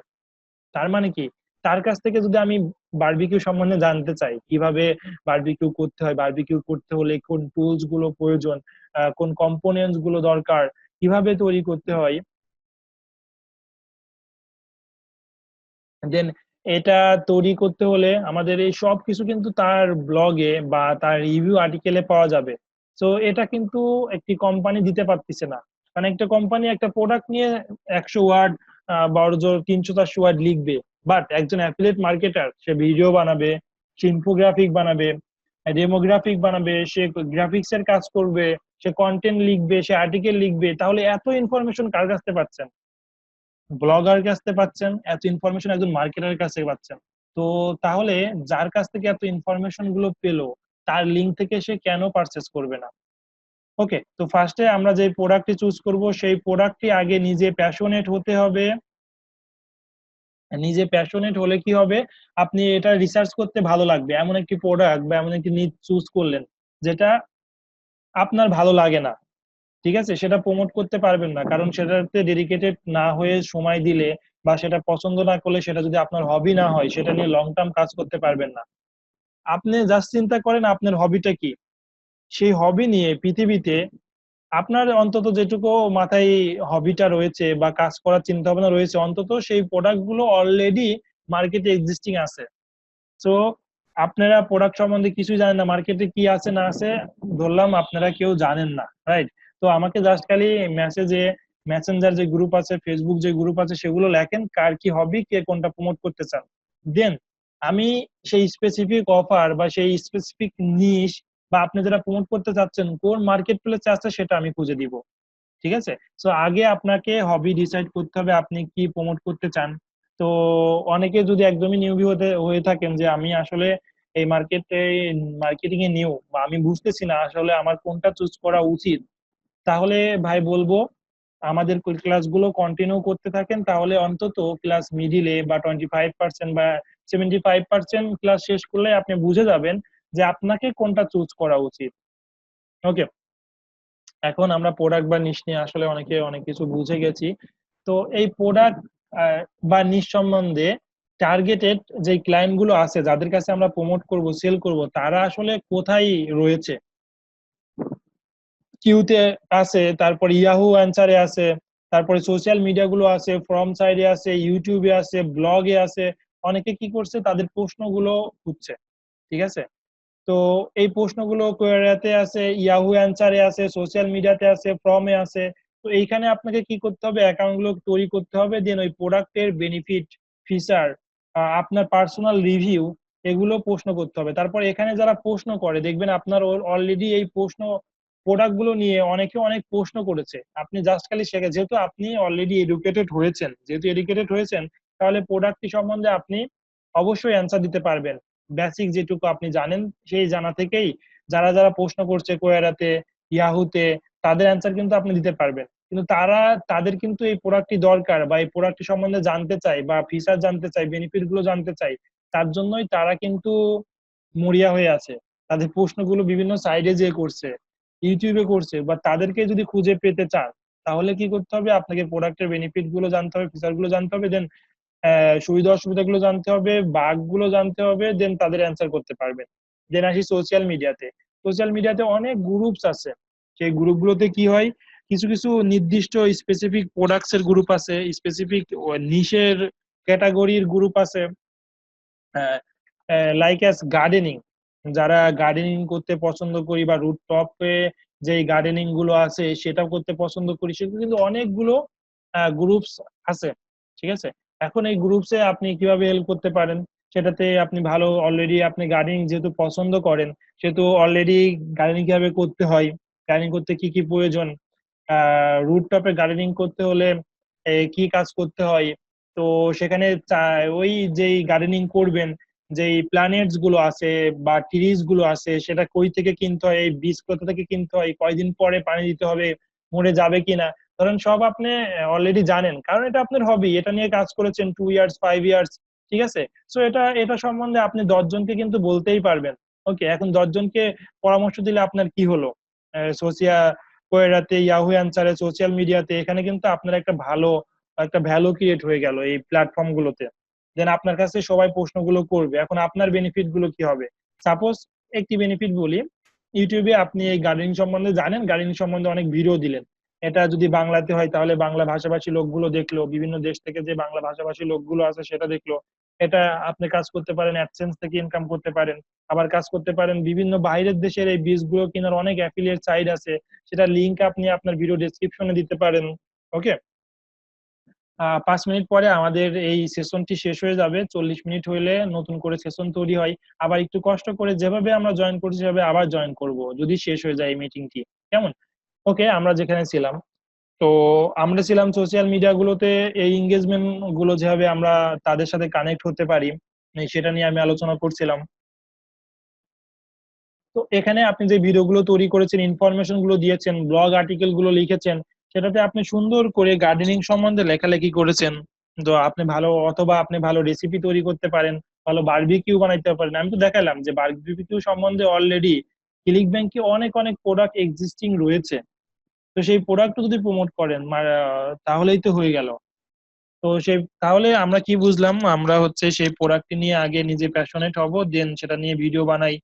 তার মানে কি, তার কাছ থেকে যদি আমি বারবিকিউ সম্বন্ধে জানতে চাই, কিভাবে বারবিকিউ করতে হয়, বারবিকিউ করতে হলে কোন টুলস গুলো প্রয়োজন, কোন কম্পোনেন্টস গুলো দরকার, কিভাবে তৈরি করতে হয়, দেন এটা তৈরি করতে হলে আমাদের এই সব কিছু কিন্তু তার ব্লগে বা তার রিভিউ আর্টিকেলে পাওয়া যাবে। তো এটা কিন্তু একটি কোম্পানি দিতে পারতেছে না, কারণ একটা কোম্পানি একটা প্রোডাক্ট নিয়ে 100 ওয়ার্ড বা জোর 300-400 ওয়ার্ড লিখবে, বাট একজন অ্যাফিলিয়েট মার্কেটার সে ভিডিও বানাবে, সে ইনফোগ্রাফিক বানাবে, ডেমোগ্রাফিক বানাবে, সে গ্রাফিক্স এর কাজ করবে, সে কন্টেন্ট লিখবে, সে আর্টিকেল লিখবে, তাহলে এত ইনফরমেশন কার কাছ থেকে পাচ্ছেন? ব্লগার কাছ থেকে পাচ্ছেন, এত ইনফরমেশন একজন মার্কেটারের কাছ থেকে পাচ্ছেন। তো তাহলে যার কাছ থেকে এত ইনফরমেশন গুলো পেলো, তার লিঙ্ক থেকে সে কেন পারচেস করবে না? ওকে, তো ফার্স্টে আমরা যে প্রোডাক্টটি চুজ করব, সেই প্রোডাক্টটি আগে নিজে প্যাশনেট হতে হবে। নিজে প্যাশনেট হলে কি হবে, আপনি এটা রিসার্চ করতে ভালো লাগবে, এমন একটি প্রোডাক্ট বা এমন একটি নিড চুজ করলেন যেটা আপনার ভালো লাগে না, ঠিক আছে, সেটা প্রমোট করতে পারবেন না, কারণ সেটাতে ডেডিকেটেড না হয়ে সময় দিলে বা সেটা পছন্দ না করলে, সেটা যদি আপনার হবি না হয়, সেটা নিয়ে লং টার্ম কাজ করতে পারবেন না। আপনি জাস্ট চিন্তা করেন আপনার হবিটা কি, সেই হবি নিয়ে পৃথিবীতে আপনার অন্তত যেটুকু মাথায় হবিটা রয়েছে বা কাজ করার চিন্তা ভাবনা রয়েছে, অন্তত সেই প্রোডাক্ট গুলো অলরেডি মার্কেটে এক্সিস্টিং আছে। তো আপনারা প্রোডাক্ট সম্বন্ধে কিছুই জানেন না, মার্কেটে কি আছে না আছে ধরলাম আপনারা কেউ জানেন না, রাইট? তো আমাকে জাস্ট খালি মেসেজে, মেসেঞ্জার যে গ্রুপ আছে, ফেসবুক যে গ্রুপ আছে, সেগুলো লেখেন কার কি হবি, কে কোনটা প্রমোট করতে চান, দেন আমি সেই স্পেসিফিক অফার বা সেই স্পেসিফিক নিশ বা আপনি যেটা প্রমোট করতে চাচ্ছেন কোন মার্কেট প্লেসে আছে, সেটা আমি খুঁজে দিব। ঠিক আছে, তো আগে আপনাকে হবি ডিসাইড করতে হবে আপনি কি প্রমোট করতে চান। তো অনেকে যদি একদমই নিউবি হয়ে থাকেন যে আমি আসলে এই মার্কেটিং এ নিউ, বা আমি বুঝতেছি না আসলে আমার কোনটা চুজ করা উচিত, তাহলে ভাই বলবো আমাদের ক্লাসগুলো কন্টিনিউ করতে থাকেন, তাহলে অন্তত ক্লাস মিডিলে বা 25% বা 75% ক্লাস শেষ করলে আপনি বুঝে যাবেন যে আপনাকে কোনটা চুজ করা উচিত। ওকে, এখন আমরা প্রোডাক্ট বা নিশ নিয়ে আসলে অনেকে অনেক কিছু বুঝে গেছি। তো এই প্রোডাক্ট বা নিশ সম্বন্ধে টার্গেটেড যে ক্লায়েন্ট গুলো আছে, যাদের কাছে আমরা প্রমোট করব, সেল করব, তারা আসলে কোথায় রয়েছে? কিউতে আছে, তারপর ইয়াহু অ্যান্সারে আছে, তারপরে সোশ্যাল মিডিয়া গুলো আছে, ফ্রম সাইডে আছে, ইউটিউবে আছে, ব্লগে আছে। অনেকে কি করছে, তাদের প্রশ্নগুলো খুঁজছে, ঠিক আছে। তো এই প্রশ্নগুলো কোয়েরিতে আছে, ইয়াহু অ্যান্সারে আছে, সোশ্যাল মিডিয়াতে আছে, ফর্মে আছে। তো এইখানে আপনাকে কি করতে হবে, অ্যাকাউন্ট গুলো তৈরি করতে হবে, দেন ওই প্রোডাক্টের বেনিফিট, ফিচার, আপনার পার্সোনাল রিভিউ, এগুলো প্রশ্ন করতে হবে। তারপর এখানে যারা প্রশ্ন করে, দেখবেন আপনার অলরেডি এই প্রোডাক্ট গুলো নিয়ে অনেকে অনেক প্রশ্ন করেছে, আপনি জাস্ট খালি শেখে, যেহেতু আপনি অলরেডি এডুকেটেড হয়েছেন, তাহলে প্রোডাক্টটি সম্বন্ধে আপনি অবশ্যই অ্যান্সার দিতে পারবেন। বেসিক যেটুকু আপনি জানেন, সেই জানা থেকেই যারা যারা প্রশ্ন করছে কোয়েরাতে, ইয়াহুতে, তাদের অ্যান্সার কিন্তু আপনি দিতে পারবেন। কিন্তু তাদের কিন্তু এই প্রোডাক্টটি দরকার, বা এই প্রোডাক্টটি সম্বন্ধে জানতে চাই, বা ফিচার জানতে চাই, বেনিফিট গুলো জানতে চাই, তার জন্যই তারা কিন্তু মরিয়া হয়ে আছে। তাদের প্রশ্নগুলো বিভিন্ন সাইডে যে করছে, ইউটিউবে করছে, বা তাদেরকে যদি খুঁজে পেতে চান, তাহলে কি করতে হবে, আপনাকে প্রোডাক্টের বেনিফিট গুলো জানতে হবে, ফিচার গুলো জানতে হবে, দেন সুবিধা অসুবিধা গুলো জানতে হবে, বাগ গুলো জানতে হবে, দেন তাদের অ্যান্সার করতে পারবেন। দেন আসি সোশ্যাল মিডিয়াতে অনেক গ্রুপস আছে। সেই গ্রুপগুলোতে কি হয়, কিছু কিছু নির্দিষ্ট স্পেসিফিক প্রোডাক্টস এর গ্রুপ আছে, স্পেসিফিক নিশের ক্যাটাগরির গ্রুপ আছে, লাইক অ্যাজ গার্ডেনিং, যারা গার্ডেনিং করতে পছন্দ করি, বা রুট টপে যে গার্ডেনিং গুলো আছে সেটাও করতে পছন্দ করি, সেগুলো কিন্তু অনেকগুলো গ্রুপস আছে, ঠিক আছে। এখন এই গ্রুপসে আপনি কিভাবে হেল্প করতে পারেন, সেটাতে আপনি ভালো, অলরেডি আপনি গার্ডেনিং যেহেতু পছন্দ করেন, সেহেতু অলরেডি গার্ডেনিং কিভাবে করতে হয়, গার্ডেনিং করতে কি কি প্রয়োজন, রুট টপে গার্ডেনিং করতে হলে কি কাজ করতে হয়, তো সেখানে ওই যেই গার্ডেনিং করবেন, যেই প্ল্যানেটস গুলো আছে বা ট্রিজ গুলো আছে, সেটা কই থেকে কিনতে হয়, এই বীজ কোথা থেকে কিনতে হয়, কয়দিন পরে পানি দিতে হবে, মরে যাবে কিনা, ধরেন সব আপনি অলরেডি জানেন, কারণ এটা আপনার হবি, এটা নিয়ে কাজ করেছেন 2 ইয়ার্স 5 ইয়ার্স, ঠিক আছে? সো এটা সম্বন্ধে আপনি 10 জনকে কিন্তু বলতেই পারবেন। ওকে, এখন 10 জনকে পরামর্শ দিলে আপনার কি হলো? কোয়েরাতে, ইয়াহু অ্যান্সারে, সোশ্যাল মিডিয়াতে, এখানে কিন্তু আপনার একটা ভ্যালু ক্রিয়েট হয়ে গেল এই প্ল্যাটফর্ম গুলোতে। দেন আপনার কাছে সবাই প্রশ্নগুলো করবে। এখন আপনার বেনিফিট গুলো কি হবে? সাপোজ একটি বেনিফিট বলি, ইউটিউবে আপনি এই গার্ডেনিং সম্বন্ধে জানেন, গার্ডেনিং সম্বন্ধে অনেক ভিডিও দিলেন। এটা যদি বাংলাতে হয় তাহলে বাংলা ভাষাভাষী লোকগুলো দেখলো, বিভিন্ন দেশ থেকে যে বাংলা ভাষাভাষী লোকগুলো আছে সেটা দেখলো। এটা আপনি কাজ করতে পারেন, অ্যাডসেন্স থেকে ইনকাম করতে পারেন। আবার কাজ করতে পারেন বিভিন্ন বাইরের দেশের এই বীজগুলো কেনার অনেক অ্যাফিলিয়েট সাইট আছে, সেটা লিংক আপনি আপনার ভিডিও ডেসক্রিপশনে দিতে পারেন। ওকে, 5 মিনিট পরে আমাদের এই সেশনটি শেষ হয়ে যাবে। 40 মিনিট হইলে নতুন করে সেশন তৈরি হয়। আবার একটু কষ্ট করে যেভাবে আমরা জয়েন করছি সেভাবে আবার জয়েন করব যদি শেষ হয়ে যায় এই মিটিংটি। কেমন? ওকে, আমরা যেখানে ছিলাম, তো আমরা ছিলাম সোশ্যাল মিডিয়া গুলোতে এই এঙ্গেজমেন্ট গুলো যেভাবে আমরা তাদের সাথে কানেক্ট হতে পারি, সেটা নিয়ে আমি আলোচনা করছিলাম। তো এখানে আপনি যে ভিডিওগুলো তৈরি করেছেন, ইনফরমেশন গুলো দিয়েছেন, ব্লগ আর্টিকেল গুলো লিখেছেন, সেটাতে আপনি সুন্দর করে গার্ডেনিং সম্বন্ধে লেখালেখি করেছেন। তো আপনি ভালো রেসিপি তৈরি করতে পারেন, ভালো বারবিকিউ বানাইতে পারেন। আমি তো দেখালাম যে বারবিকিউ সম্বন্ধে অলরেডি ক্লিক ব্যাংকে অনেক অনেক প্রোডাক্ট এক্সিস্টিং রয়েছে। তো সেই প্রোডাক্ট যদি প্রমোট করেন তাহলেই তো হয়ে গেল। তো তাহলে আমরা কি বুঝলাম? আমরা হচ্ছে সেই প্রোডাক্ট নিয়ে আগে নিজে প্যাশনেট হব, দেন সেটা নিয়ে ভিডিও বানাই।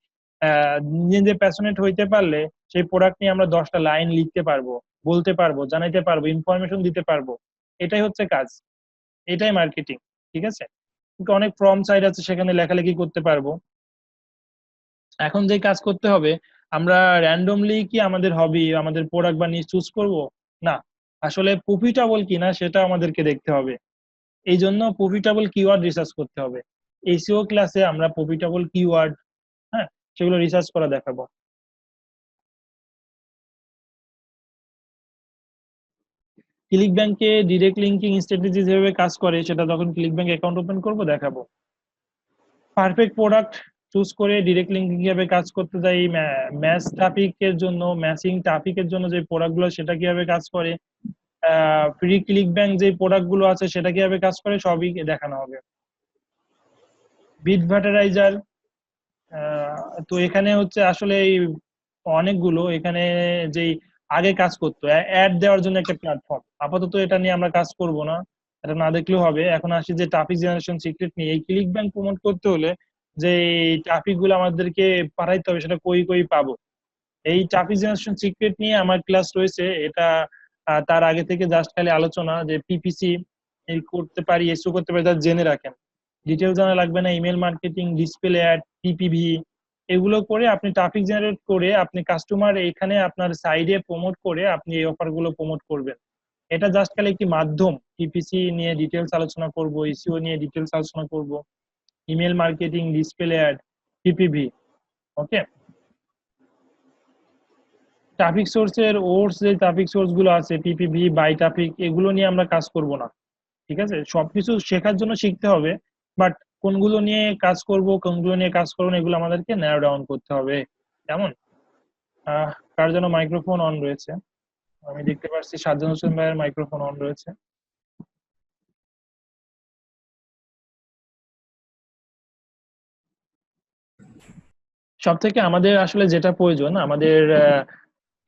নিজে প্যাশনেট হইতে পারলে সেই প্রোডাক্ট নিয়ে আমরা 10টা লাইন লিখতে পারবো, বলতে পারবো, জানাইতে পারবো, ইনফরমেশন দিতে পারবো। এটাই হচ্ছে কাজ, এটাই মার্কেটিং। ঠিক আছে? কিন্তু অনেক ফর্ম সাইট আছে, সেখানে লেখালেখি করতে পারবো। এখন যে কাজ করতে হবে, আমরা র্যান্ডমলি কি আমাদের হবি, আমাদের প্রোডাক্ট বা নিশ চুজ করবো? না, আসলে প্রফিটেবল কিনা সেটা আমাদেরকে দেখতে হবে। এই জন্য প্রফিটেবল কিওয়ার্ড রিসার্চ করতে হবে। এসইও ক্লাসে আমরা প্রফিটেবল কিওয়ার্ড, হ্যাঁ, সেগুলো রিসার্চ করা দেখাবো। ক্লিক ব্যাংকে ডিরেক্ট লিঙ্কিং স্ট্র্যাটেজি যেভাবে কাজ করে সেটা যখন ক্লিক ব্যাংক অ্যাকাউন্ট ওপেন করবো দেখাবো। পারফেক্ট প্রোডাক্ট চুজ করে ডিরেক্ট লিঙ্কিং কিভাবে কাজ করতে যাই, ম্যাচিং ট্রাফিকের জন্য যে প্রোডাক্ট গুলো সেটা কিভাবে কাজ করে, ফ্রি ক্লিক ব্যাংক যে প্রোডাক্ট গুলো আছে সেটা কিভাবে কাজ করে, সবই দেখানো হবে। বিট ভার্টারাইজার, তো এখানে হচ্ছে আসলে অনেকগুলো এখানে যেই আগে কাজ করতো অ্যাড দেওয়ার জন্য একটা প্ল্যাটফর্ম, আপাতত এটা নিয়ে আমরা কাজ করব না, এটা না দেখলেও হবে। এখন আসি যে ট্রাফিক জেনারেশন সিক্রেট নিয়ে। এই ক্লিক ব্যাংক প্রমোট করতে হলে যে ট্রাফিক গুলো আমাদেরকে পাঠাইতে হবে, সেটা কই কই পাবো? এই ট্রাফিক জেনারেশন সিক্রেট নিয়ে আমার ক্লাস রয়েছে। এটা তার আগে থেকে জাস্ট খালি আলোচনা যে পিপিসি করতে পারি, এসও করতে পারি, তা জেনে রাখেন। ডিটেল জানা লাগবে না। Email marketing, display ad, PPV, এগুলো করে আপনি ট্রাফিক জেনারেট করে আপনি কাস্টমার এখানে আপনার সাইডে প্রমোট করে আপনি এই অফার গুলো প্রমোট করবেন। এটা জাস্ট খালি একটি মাধ্যম। পিপিসি নিয়ে ডিটেলস আলোচনা করব, এসইও নিয়ে ডিটেলস আলোচনা করব, email marketing, display ad, PPV. Okay, traffic সোর্সের যে ট্রাফিক সোর্স গুলো আছে, পিপিভি, বাই ট্রাফিক, এগুলো নিয়ে আমরা কাজ করব না। ঠিক আছে? সবকিছু শেখার জন্য শিখতে হবে, বাট কোনগুলো নিয়ে কাজ করব, কোনগুলো নিয়ে কাজ করবো না, এগুলো আমাদেরকে ন্যারো ডাউন করতে হবে। কেমন? কার যেন মাইক্রোফোন অন রয়েছে? আমি দেখতে পাচ্ছি সাজ্জাদ হোসেন ভাইয়ের মাইক্রোফোন অন রয়েছে। সব থেকে আমাদের আসলে যেটা প্রয়োজন, আমাদের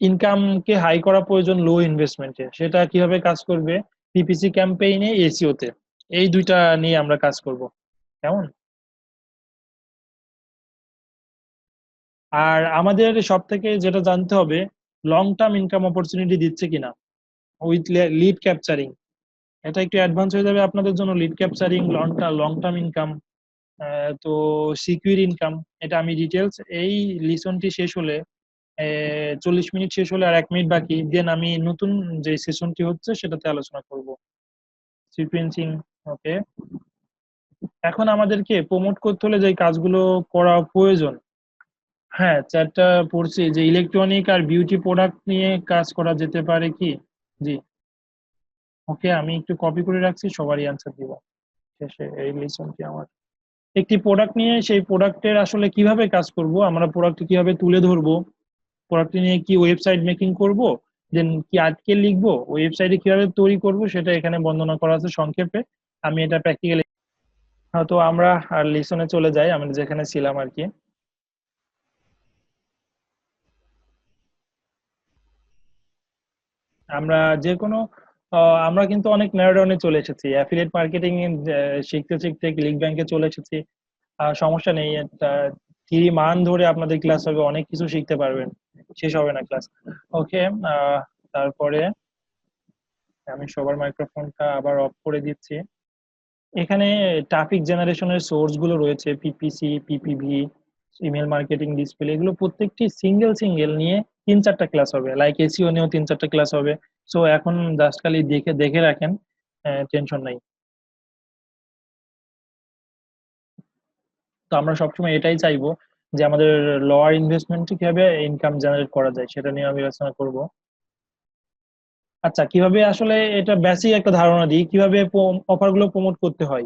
ইনকামকে হাই করা প্রয়োজন লো ইনভেস্টমেন্টে। সেটা কিভাবে কাজ করবে? পিপিসি ক্যাম্পেইনে, এসইও তে, এই দুইটা নিয়ে আমরা কাজ করব। কেমন? আর আমাদের সব থেকে যেটা জানতে হবে, লং টার্ম ইনকাম অপরচুনিটি দিচ্ছে কিনা উইথ লিড ক্যাপচারিং। এটা একটু অ্যাডভান্স হয়ে যাবে আপনাদের জন্য। Lead capturing, long term income, তো সিকিউর ইনকাম, এটা আমি ডিটেলস এই লিসনটি শেষ হলে, 40 মিনিট শেষ হলে আর 1 মিনিট বাকি, দেন আমি নতুন যে সেশনটি হচ্ছে সেটাতে আলোচনা করব। সিকুয়েন্সিং। ওকে, এখন আমাদেরকে প্রমোট করতে হলে যে কাজগুলো করা প্রয়োজন, হ্যাঁ, চ্যাটটা পড়ছি যে ইলেকট্রনিক আর বিউটি প্রোডাক্ট নিয়ে কাজ করা যেতে পারে কি? জি, ওকে, আমি একটু কপি করে রাখছি, সবারই অ্যান্সার দিব শেষে। এই লিসনটি আমার একটি প্রোডাক্ট নিয়ে, সেই প্রোডাক্টের আসলে কিভাবে কাজ করব, আমরা প্রোডাক্ট কিভাবে তুলে ধরবো, প্রোডাক্ট নিয়ে কি ওয়েবসাইট মেকিং করব, দেন কি আর্টিকেল লিখবো, ওয়েবসাইটে কিভাবে তৈরি করব, সেটা এখানে বর্ণনা করা আছে সংক্ষেপে। আমি এটা প্র্যাকটিক্যালি তো আমরা আর লিসনে চলে যাই, আমরা যেখানে ছিলাম আর কি। আমরা যে কোনো আমরা কিন্তু অনেক ন্যারোডাউনে চলে এসেছি, অ্যাফিলিয়েট মার্কেটিং শিখতে শিখতে ক্লিক ব্যাংকে চলে এসেছি। সমস্যা নেই, 3 মান্থ ধরে আপনাদের ক্লাস হবে, অনেক কিছু শিখতে পারবেন, শেষ হবে না ক্লাস। ওকে, তারপরে আমি সবার মাইক্রোফোনটা আবার অফ করে দিচ্ছি। এখানে ট্রাফিক জেনারেশনের সোর্স গুলো রয়েছে, PPC, PPV, email marketing, display, এগুলো প্রত্যেকটি সিঙ্গেল সিঙ্গেল নিয়ে 3-4টা ক্লাস হবে, লাইক এসইও নিয়েও 3-4টা ক্লাস হবে। সো এখন জাস্ট খালি দেখে দেখে রাখেন, টেনশন নাই। তো আমরা সবসময় এটাই চাইবো যে আমাদের লোয়ার ইনভেস্টমেন্টে কিভাবে ইনকাম জেনারেট করা যায় সেটা নিয়ে আমি আলোচনা করব। আচ্ছা, কিভাবে আসলে এটা বেসিক একটা ধারণা দিই কিভাবে অফার গুলো প্রমোট করতে হয়।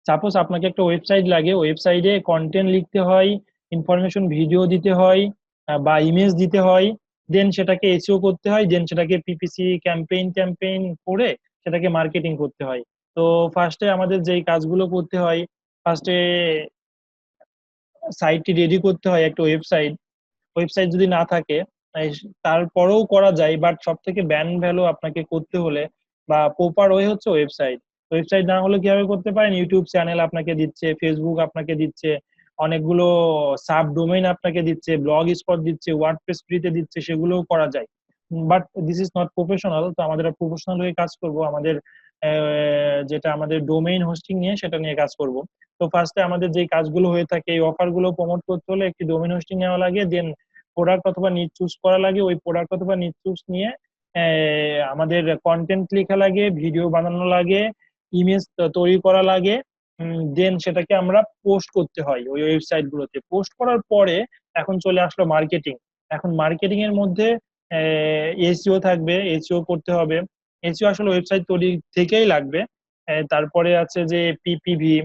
সাপোজ আপনাকে একটা ওয়েবসাইট লাগে, ওয়েবসাইটে কন্টেন্ট লিখতে হয়, ইনফরমেশন ভিডিও দিতে হয়, বা ইমেজ দিতে হয়, দেন সেটাকে এসইও করতে হয়, দেন সেটাকে পিপিসি ক্যাম্পেইন ক্যাম্পেইন করে সেটাকে মার্কেটিং করতে হয়। তো ফার্স্টে আমাদের যেই কাজগুলো করতে হয়, ফার্স্টে সাইটটি রেডি করতে হয়, একটা ওয়েবসাইট। ওয়েবসাইট যদি না থাকে তারপরেও করা যায়, বাট সব থেকে ব্যান ভ্যালু আপনাকে করতে হলে বা প্রপার ওয়ে হচ্ছে ওয়েবসাইট। ওয়েবসাইট না হলে কিভাবে করতে পারেন, ইউটিউব চ্যানেল আপনাকে দিচ্ছে, ফেসবুক আপনাকে দিচ্ছে, অনেকগুলো সাব ডোমেইন আপনাকে দিচ্ছে, ব্লগ স্পট দিচ্ছে, ওয়ার্ডপ্রেস ফ্রিতে দিচ্ছে, সেগুলোও করা যায়। But this is not professional, তো আমাদের প্রফেশনাল হয়ে কাজ করব, আমাদের যেটা আমাদের ডোমেইন হোস্টিং নিয়ে সেটা নিয়ে কাজ করব। তো ফার্স্টে আমাদের যে কাজগুলো হয়ে থাকে, এই অফার গুলো প্রমোট করতে হলে একটি ডোমেইন হোস্টিং নেওয়া লাগে, দেন প্রোডাক্ট অথবা নিচ চুজ করা লাগে, ওই প্রোডাক্ট অথবা নিচ চুজ নিয়ে আমাদের কন্টেন্ট লেখা লাগে, ভিডিও বানানো লাগে, ইমেজ তৈরি করা লাগে, দেন সেটাকে আমরা পোস্ট করতে হয় ওই ওয়েবসাইট গুলোতে। পোস্ট করার পরে এখন চলে আসলো মার্কেটিং। এখন মার্কেটিং এর মধ্যে এসইও থাকবে, এসইও করতে হবে। এসইও আসলে ওয়েবসাইট তৈরি থেকেই লাগবে। তারপরে আছে যে PPV,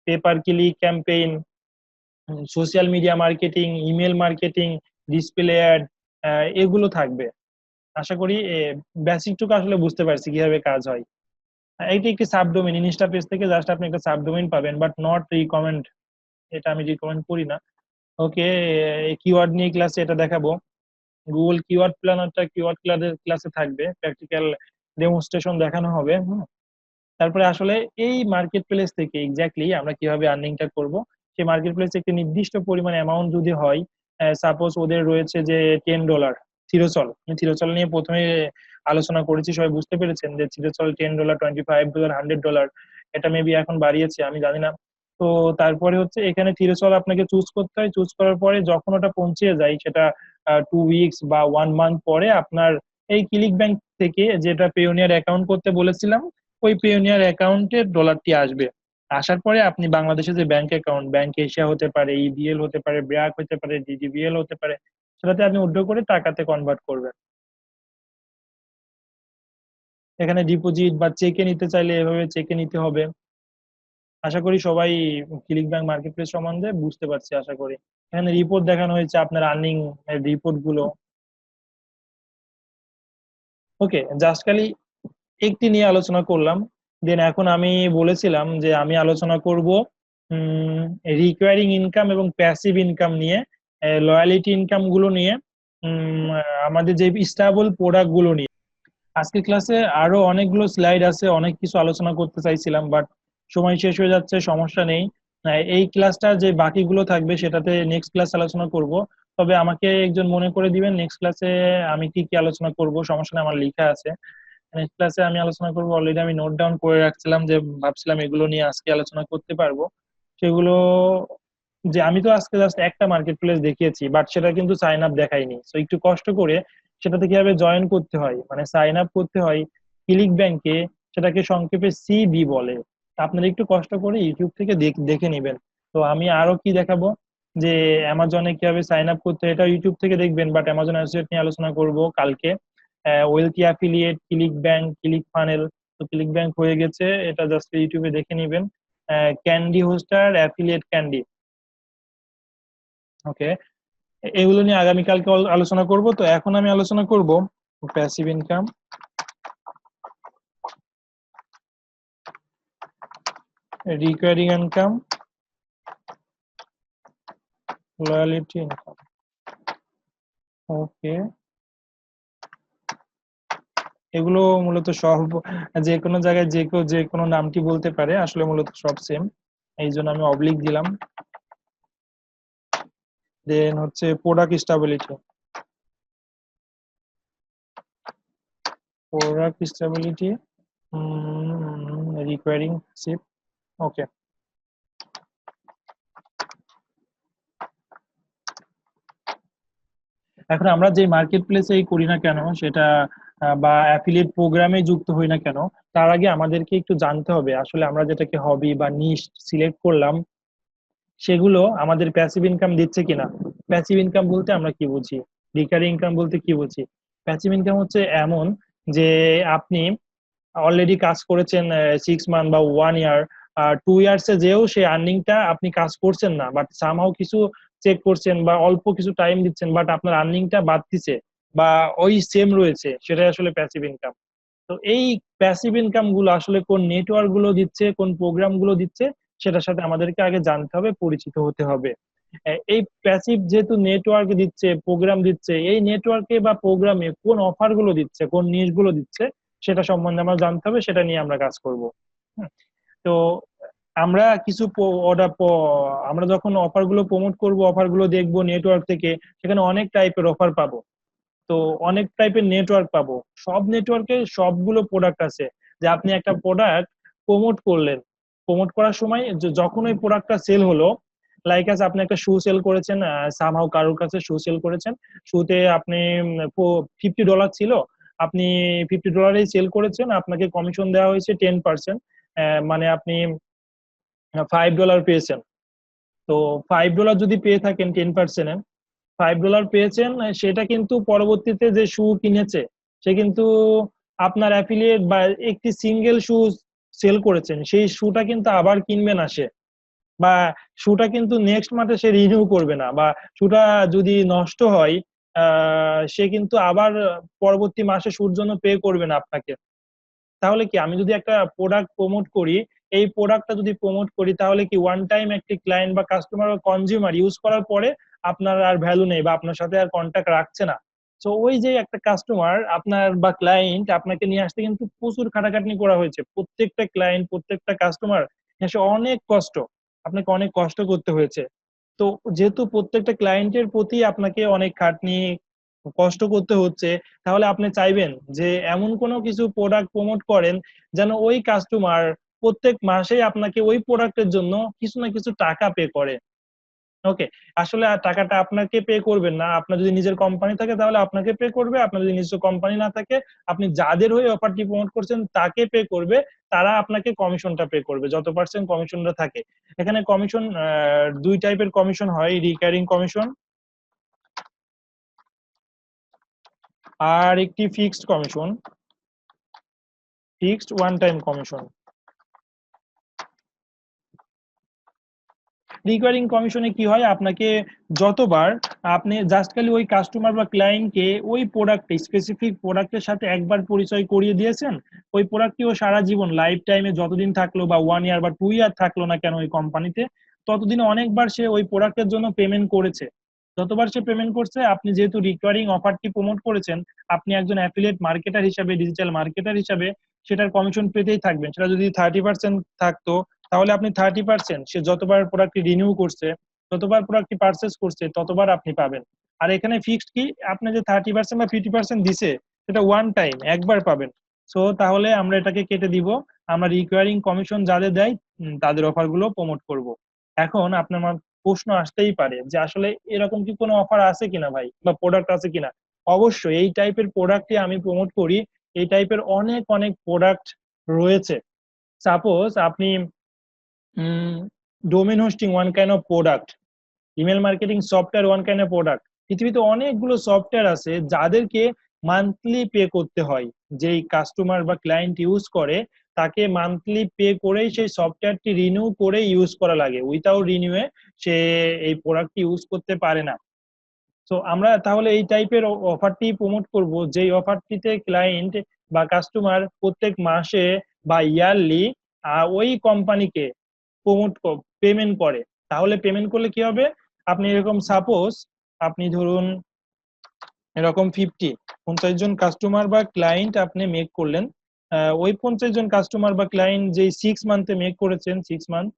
paper click campaign, social media marketing, email marketing, display add, এগুলো থাকবে। আশা করি বেসিকটুকু আসলে বুঝতে পারছি কিভাবে কাজ হয়। এইটা একটি সাবডোমেইন, ইনস্টা পেজ থেকে জাস্ট আপনি একটা সাবডোমেইন পাবেন, বাট নট রিকমেন্ড, এটা আমি রিকমেন্ড করি না। ওকে, কিওয়ার্ড নিয়ে ক্লাসে এটা দেখাবো। গুগল কিওয়ার্ড প্ল্যানারটা কিওয়ার্ড ক্লাসে থাকবে, প্র্যাকটিক্যাল ডেমনস্ট্রেশন দেখানো হবে। তারপরে আসলে এই মার্কেট প্লেস থেকে এক্স্যাক্টলি আমরা কিভাবে আর্নিংটা করব। সেই মার্কেট প্লেসে একটি নির্দিষ্ট পরিমাণ অ্যামাউন্ট যদি হয়, সাপোজ ওদের রয়েছে যে $10, থিরোচল, আমি থিরোচল নিয়ে প্রথমে আলোচনা করেছি, সবাই বুঝতে পেরেছেন যে থিরোচল $10, $25, $100, এটা মেবি এখন বাড়িয়েছে আমি জানি না। তো তারপরে হচ্ছে এখানে থিরোচল আপনাকে চুজ করতে হয়, চুজ করার পরে যখন ওটা পৌঁছে যায়, সেটা 2 উইকস বা 1 মান্থ পরে আপনার এই ক্লিক ব্যাংক থেকে যেটা পেওনিয়ার অ্যাকাউন্ট করতে বলেছিলাম, ওই পেওনিয়ার অ্যাকাউন্টে ডলারটি আসবে। আসার পরে আপনি বাংলাদেশে যে ব্যাংক অ্যাকাউন্ট, ব্যাংক এশিয়া হতে পারে, ইবিএল হতে পারে, ব্র্যাক হতে পারে, ডিডিবিএল হতে পারে, সেটাতে আপনি উইথড্র করে টাকাতে কনভার্ট করবেন। এখানে ডিপোজিট বা চেকে নিতে চাইলে এভাবে চেকে নিতে হবে। আশা করি সবাই ক্লিক ব্যাংক মার্কেট প্লেস সম্বন্ধে বুঝতে পারছি আশা করি। এখানে রিপোর্ট দেখানো হয়েছে, আপনার আর্নিং রিপোর্ট গুলো। ওকে, জাস্ট খালি একটি নিয়ে আলোচনা করলাম। দেন এখন আমি বলেছিলাম যে আমি আলোচনা করব রিকোয়ারিং ইনকাম এবং প্যাসিভ ইনকাম নিয়ে, লয়ালিটি ইনকাম গুলো নিয়ে, আমাদের যে স্টেবল প্রোডাক্ট গুলো নিয়ে। আজকের ক্লাসে আরো অনেকগুলো স্লাইড আছে, অনেক কিছু আলোচনা করতে চাইছিলাম, বাট সময় শেষ হয়ে যাচ্ছে, সমস্যা নেই। এই ক্লাসটা যে বাকিগুলো থাকবে সেটাতে নেক্সট ক্লাস আলোচনা করব। তবে আমাকে একজন মনে করে দিবেন নেক্সট ক্লাসে আমি কি কি আলোচনা করব, সমস্যা নেই, আমার লেখা আছে। নেক্সট ক্লাসে আমি আলোচনা করবো, অলরেডি আমি নোট ডাউন করে রাখছিলাম যে ভাবছিলাম এগুলো নিয়ে আজকে আলোচনা করতে পারবো। সেগুলো যে আমি তো আজকে জাস্ট একটা মার্কেট প্লেস দেখিয়েছি, বাট সেটা কিন্তু সাইন আপ দেখাইনি। তো একটু কষ্ট করে সেটাতে কিভাবে জয়েন করতে হয়, মানে সাইন আপ করতে হয় ক্লিক ব্যাংকে, সেটাকে সংক্ষেপে সিবি বলে। আপনারা একটু কষ্ট করে ইউটিউব থেকে দেখে নেবেন। তো আমি আরো কি দেখাবো, যে অ্যামাজনে কিভাবে সাইন আপ করতে হয়, এটা ইউটিউব থেকে দেখবেন, বাট অ্যামাজন অ্যাসোসিয়েট নিয়ে আলোচনা করব কালকে। Wealthy affiliate, ClickBank, click funnel. তো ক্লিক ব্যাংক হয়ে গেছে, এটা জাস্ট ইউটিউবে দেখে নিবেন। Candy hoster, affiliate candy. Okay, এগুলো নিয়ে আগামীকালকে আলোচনা করব। তো এখন আমি আলোচনা করব passive income. Recurring income, loyalty income. Okay, এগুলো মূলত সব যে কোনো জায়গায় যে কেউ যে কোনো নামটি বলতে পারে, আসলে মূলত সব সেম, এই জন্য আমি অবলিক দিলাম। দেন হচ্ছে product stability, product stability recurring ship. Okay, এখন আমরা যে মার্কেট প্লেসে করি না কেন সেটা বা অ্যাফিলিয়েট প্রোগ্রামে যুক্ত হই না কেন, তার আগে আমাদেরকে একটু জানতে হবে আসলে আমরা যেটাকে হবি বা নিশ সিলেক্ট করলাম সেগুলো আমাদের প্যাসিভ ইনকাম দিচ্ছে কিনা। প্যাসিভ ইনকাম বলতে আমরা কি বুঝি, রিকারিং ইনকাম বলতে কি বুঝি? প্যাসিভ ইনকাম হচ্ছে এমন যে আপনি অলরেডি কাজ করেছেন 6 মান্থ বা 1 ইয়ার, 2 ইয়ার্সে যেও সেই আর্নিংটা আপনি কাজ করছেন না, বাট সামহাও কিছু চেক করছেন বা অল্প কিছু টাইম দিচ্ছেন, বাট আপনার আর্নিংটা বাড়তিছে বা ওই সেম রয়েছে, সেটাই আসলে প্যাসিভ ইনকাম। তো এই প্যাসিভ ইনকাম গুলো আসলে কোন নেটওয়ার্ক গুলো দিচ্ছে, কোন প্রোগ্রাম গুলো দিচ্ছে, সেটার সাথে আমাদেরকে আগে জানতে হবে, পরিচিত হতে হবে। এই প্যাসিভ যেহেতু নেটওয়ার্ক দিচ্ছে, প্রোগ্রাম দিচ্ছে, এই নেটওয়ার্কে বা প্রোগ্রামে কোন অফার গুলো দিচ্ছে, কোন নিশ গুলো দিচ্ছে, সেটা সম্বন্ধে আমরা জানতে হবে, সেটা নিয়ে আমরা কাজ করব। তো আমরা কিছু আমরা যখন অফার গুলো প্রমোট করব, অফার গুলো দেখবো নেটওয়ার্ক থেকে, সেখানে অনেক টাইপের অফার পাবো। তো অনেক টাইপের নেটওয়ার্ক পাবো, সব নেটওয়ার্কে সবগুলো প্রোডাক্ট আছে। যে আপনি একটা প্রোডাক্ট প্রমোট করলেন, প্রমোট করার সময় যখন ওই প্রোডাক্টটা সেল হলো, লাইক আছে আপনি একটা শু সেল করেছেন, সামহাও কারোর কাছে শু সেল করেছেন, শুতে আপনি $50 ছিল, আপনি $50 সেল করেছেন, আপনাকে কমিশন দেওয়া হয়েছে 10%, মানে আপনি $5 পেয়েছেন। তো $5 যদি পেয়ে থাকেন 10%, $5 পেয়েছেন, সেটা কিন্তু পরবর্তীতে যে শু কিনেছে সে কিন্তু আপনার অ্যাফিলিয়েট বা একটি সিঙ্গেল শু সেল করেছেন, সেই শুটা কিন্তু আবার কিনবে না সে, বা শুটা কিন্তু নেক্সট মাসে সে রিনিউ করবে না, বা শুটা যদি নষ্ট হয় সে কিন্তু আবার পরবর্তী মাসে শুর জন্য পে করবে না আপনাকে। তাহলে কি আমি যদি একটা প্রোডাক্ট প্রমোট করি, এই প্রোডাক্টটা যদি প্রমোট করি, তাহলে কি ওয়ান টাইম একটি ক্লায়েন্ট বা কাস্টমার বা কনজিউমার ইউজ করার পরে আপনার আর ভ্যালু নেই বা আপনার সাথে আর কন্ট্যাক্ট রাখছে না। তো ওই যে একটা কাস্টমার আপনার বা ক্লায়েন্ট আপনাকে নিয়ে আসতে কিন্তু প্রচুর খাটাখাটনি করা হয়েছে, প্রত্যেকটা ক্লায়েন্ট প্রত্যেকটা কাস্টমার এসে অনেক কষ্ট, আপনাকে অনেক কষ্ট করতে হয়েছে। তো যেহেতু প্রত্যেকটা ক্লায়েন্টের প্রতি আপনাকে অনেক খাটনি কষ্ট করতে হচ্ছে, তাহলে আপনি চাইবেন যে এমন কোনো কিছু প্রোডাক্ট প্রমোট করেন যেন ওই কাস্টমার প্রত্যেক মাসেই আপনাকে ওই প্রোডাক্টের জন্য কিছু না কিছু টাকা পে করে। ওকে, আসলে আর টাকাটা আপনাকে পে করবেন না, আপনার যদি নিজের কোম্পানি থাকে তাহলে আপনাকে পে করবে, আপনার যদি নিজস্ব কোম্পানি না থাকে আপনি যাদের হয়ে অফারটি প্রমোট করছেন তাকে পে করবে, তারা আপনাকে কমিশনটা পে করবে, যত পার্সেন্ট কমিশনটা থাকে। এখানে কমিশন দুই টাইপের কমিশন হয়, রিকারিং কমিশন আর একটি fixed commission, fixed one time commission. Recurring কমিশনে কি হয়, আপনাকে যতবার আপনি জাস্ট খালি ওই কাস্টমার বা ক্লায়েন্টকে ওই প্রোডাক্ট স্পেসিফিক প্রোডাক্টের সাথে একবার পরিচয় করিয়ে দিয়েছেন, ওই প্রোডাক্টটি ও সারা জীবন লাইফ টাইমে যতদিন থাকলো বা 1 ইয়ার বা 2 ইয়ার থাকলো না কেন ওই কোম্পানিতে, ততদিনে অনেকবার সে ওই প্রোডাক্টের জন্য পেমেন্ট করেছে। যতবার সে পেমেন্ট করছে, আপনি যেহেতু রিকোয়ারিং অফারটি প্রমোট করেছেন, আপনি একজন অ্যাফিলিয়েট মার্কেটার হিসাবে, ডিজিটাল মার্কেটার হিসাবে সেটার কমিশন পেতেই থাকবেন। সেটা যদি 30% থাকতো, তাহলে আপনি 30%, সে যতবার প্রোডাক্টটি রিনিউ করছে, যতবার প্রোডাক্টটি পারচেস করছে, ততবার আপনি পাবেন। আর এখানে ফিক্সড কি, আপনি যে 30% বা 50% দিছে, সেটা ওয়ান টাইম একবার পাবেন। সো তাহলে আমরা এটাকে কেটে দিব, আমরা রিকোয়ারিং কমিশন যাদের দেয় তাদের অফার গুলো প্রমোট করব। এখন আপনার প্রশ্ন আসতেই পারে যে আসলে এরকম কি কোনো অফার আছে কিনা ভাই, বা প্রোডাক্ট আছে কিনা। অবশ্যই এই টাইপের প্রোডাক্টই আমি প্রমোট করি, এই টাইপের অনেক অনেক প্রোডাক্ট রয়েছে। সাপোজ আপনি domain hosting one kind of product, email marketing software one kind of product. পৃথিবীতে অনেকগুলো সফটওয়্যার আছে যাদেরকে মান্থলি পে করতে হয়, যেই কাস্টমার বা ক্লায়েন্ট ইউজ করে তাকে মান্থলি পে করেই সেই সফটওয়্যারটি রিনিউ করে ইউজ করা লাগে, উইথাউট রিনিউয়ে সে এই প্রোডাক্টটি ইউজ করতে পারে না। তো আমরা তাহলে এই টাইপের অফারটি প্রমোট করব, যেই অফারটিতে ক্লায়েন্ট বা কাস্টমার প্রত্যেক মাসে বা ইয়ারলি ওই কোম্পানিকে পেমেন্ট করে, তাহলে পেমেন্ট করলে কি হবে, আপনি এরকম সাপোজ আপনি ধরুন এরকম 50 জন কাস্টমার বা ক্লায়েন্ট আপনি মেক করলেন, ওই 50 জন কাস্টমার বা ক্লায়েন্ট যে 6 মান্থে মেক করেছেন, 6 মান্থ,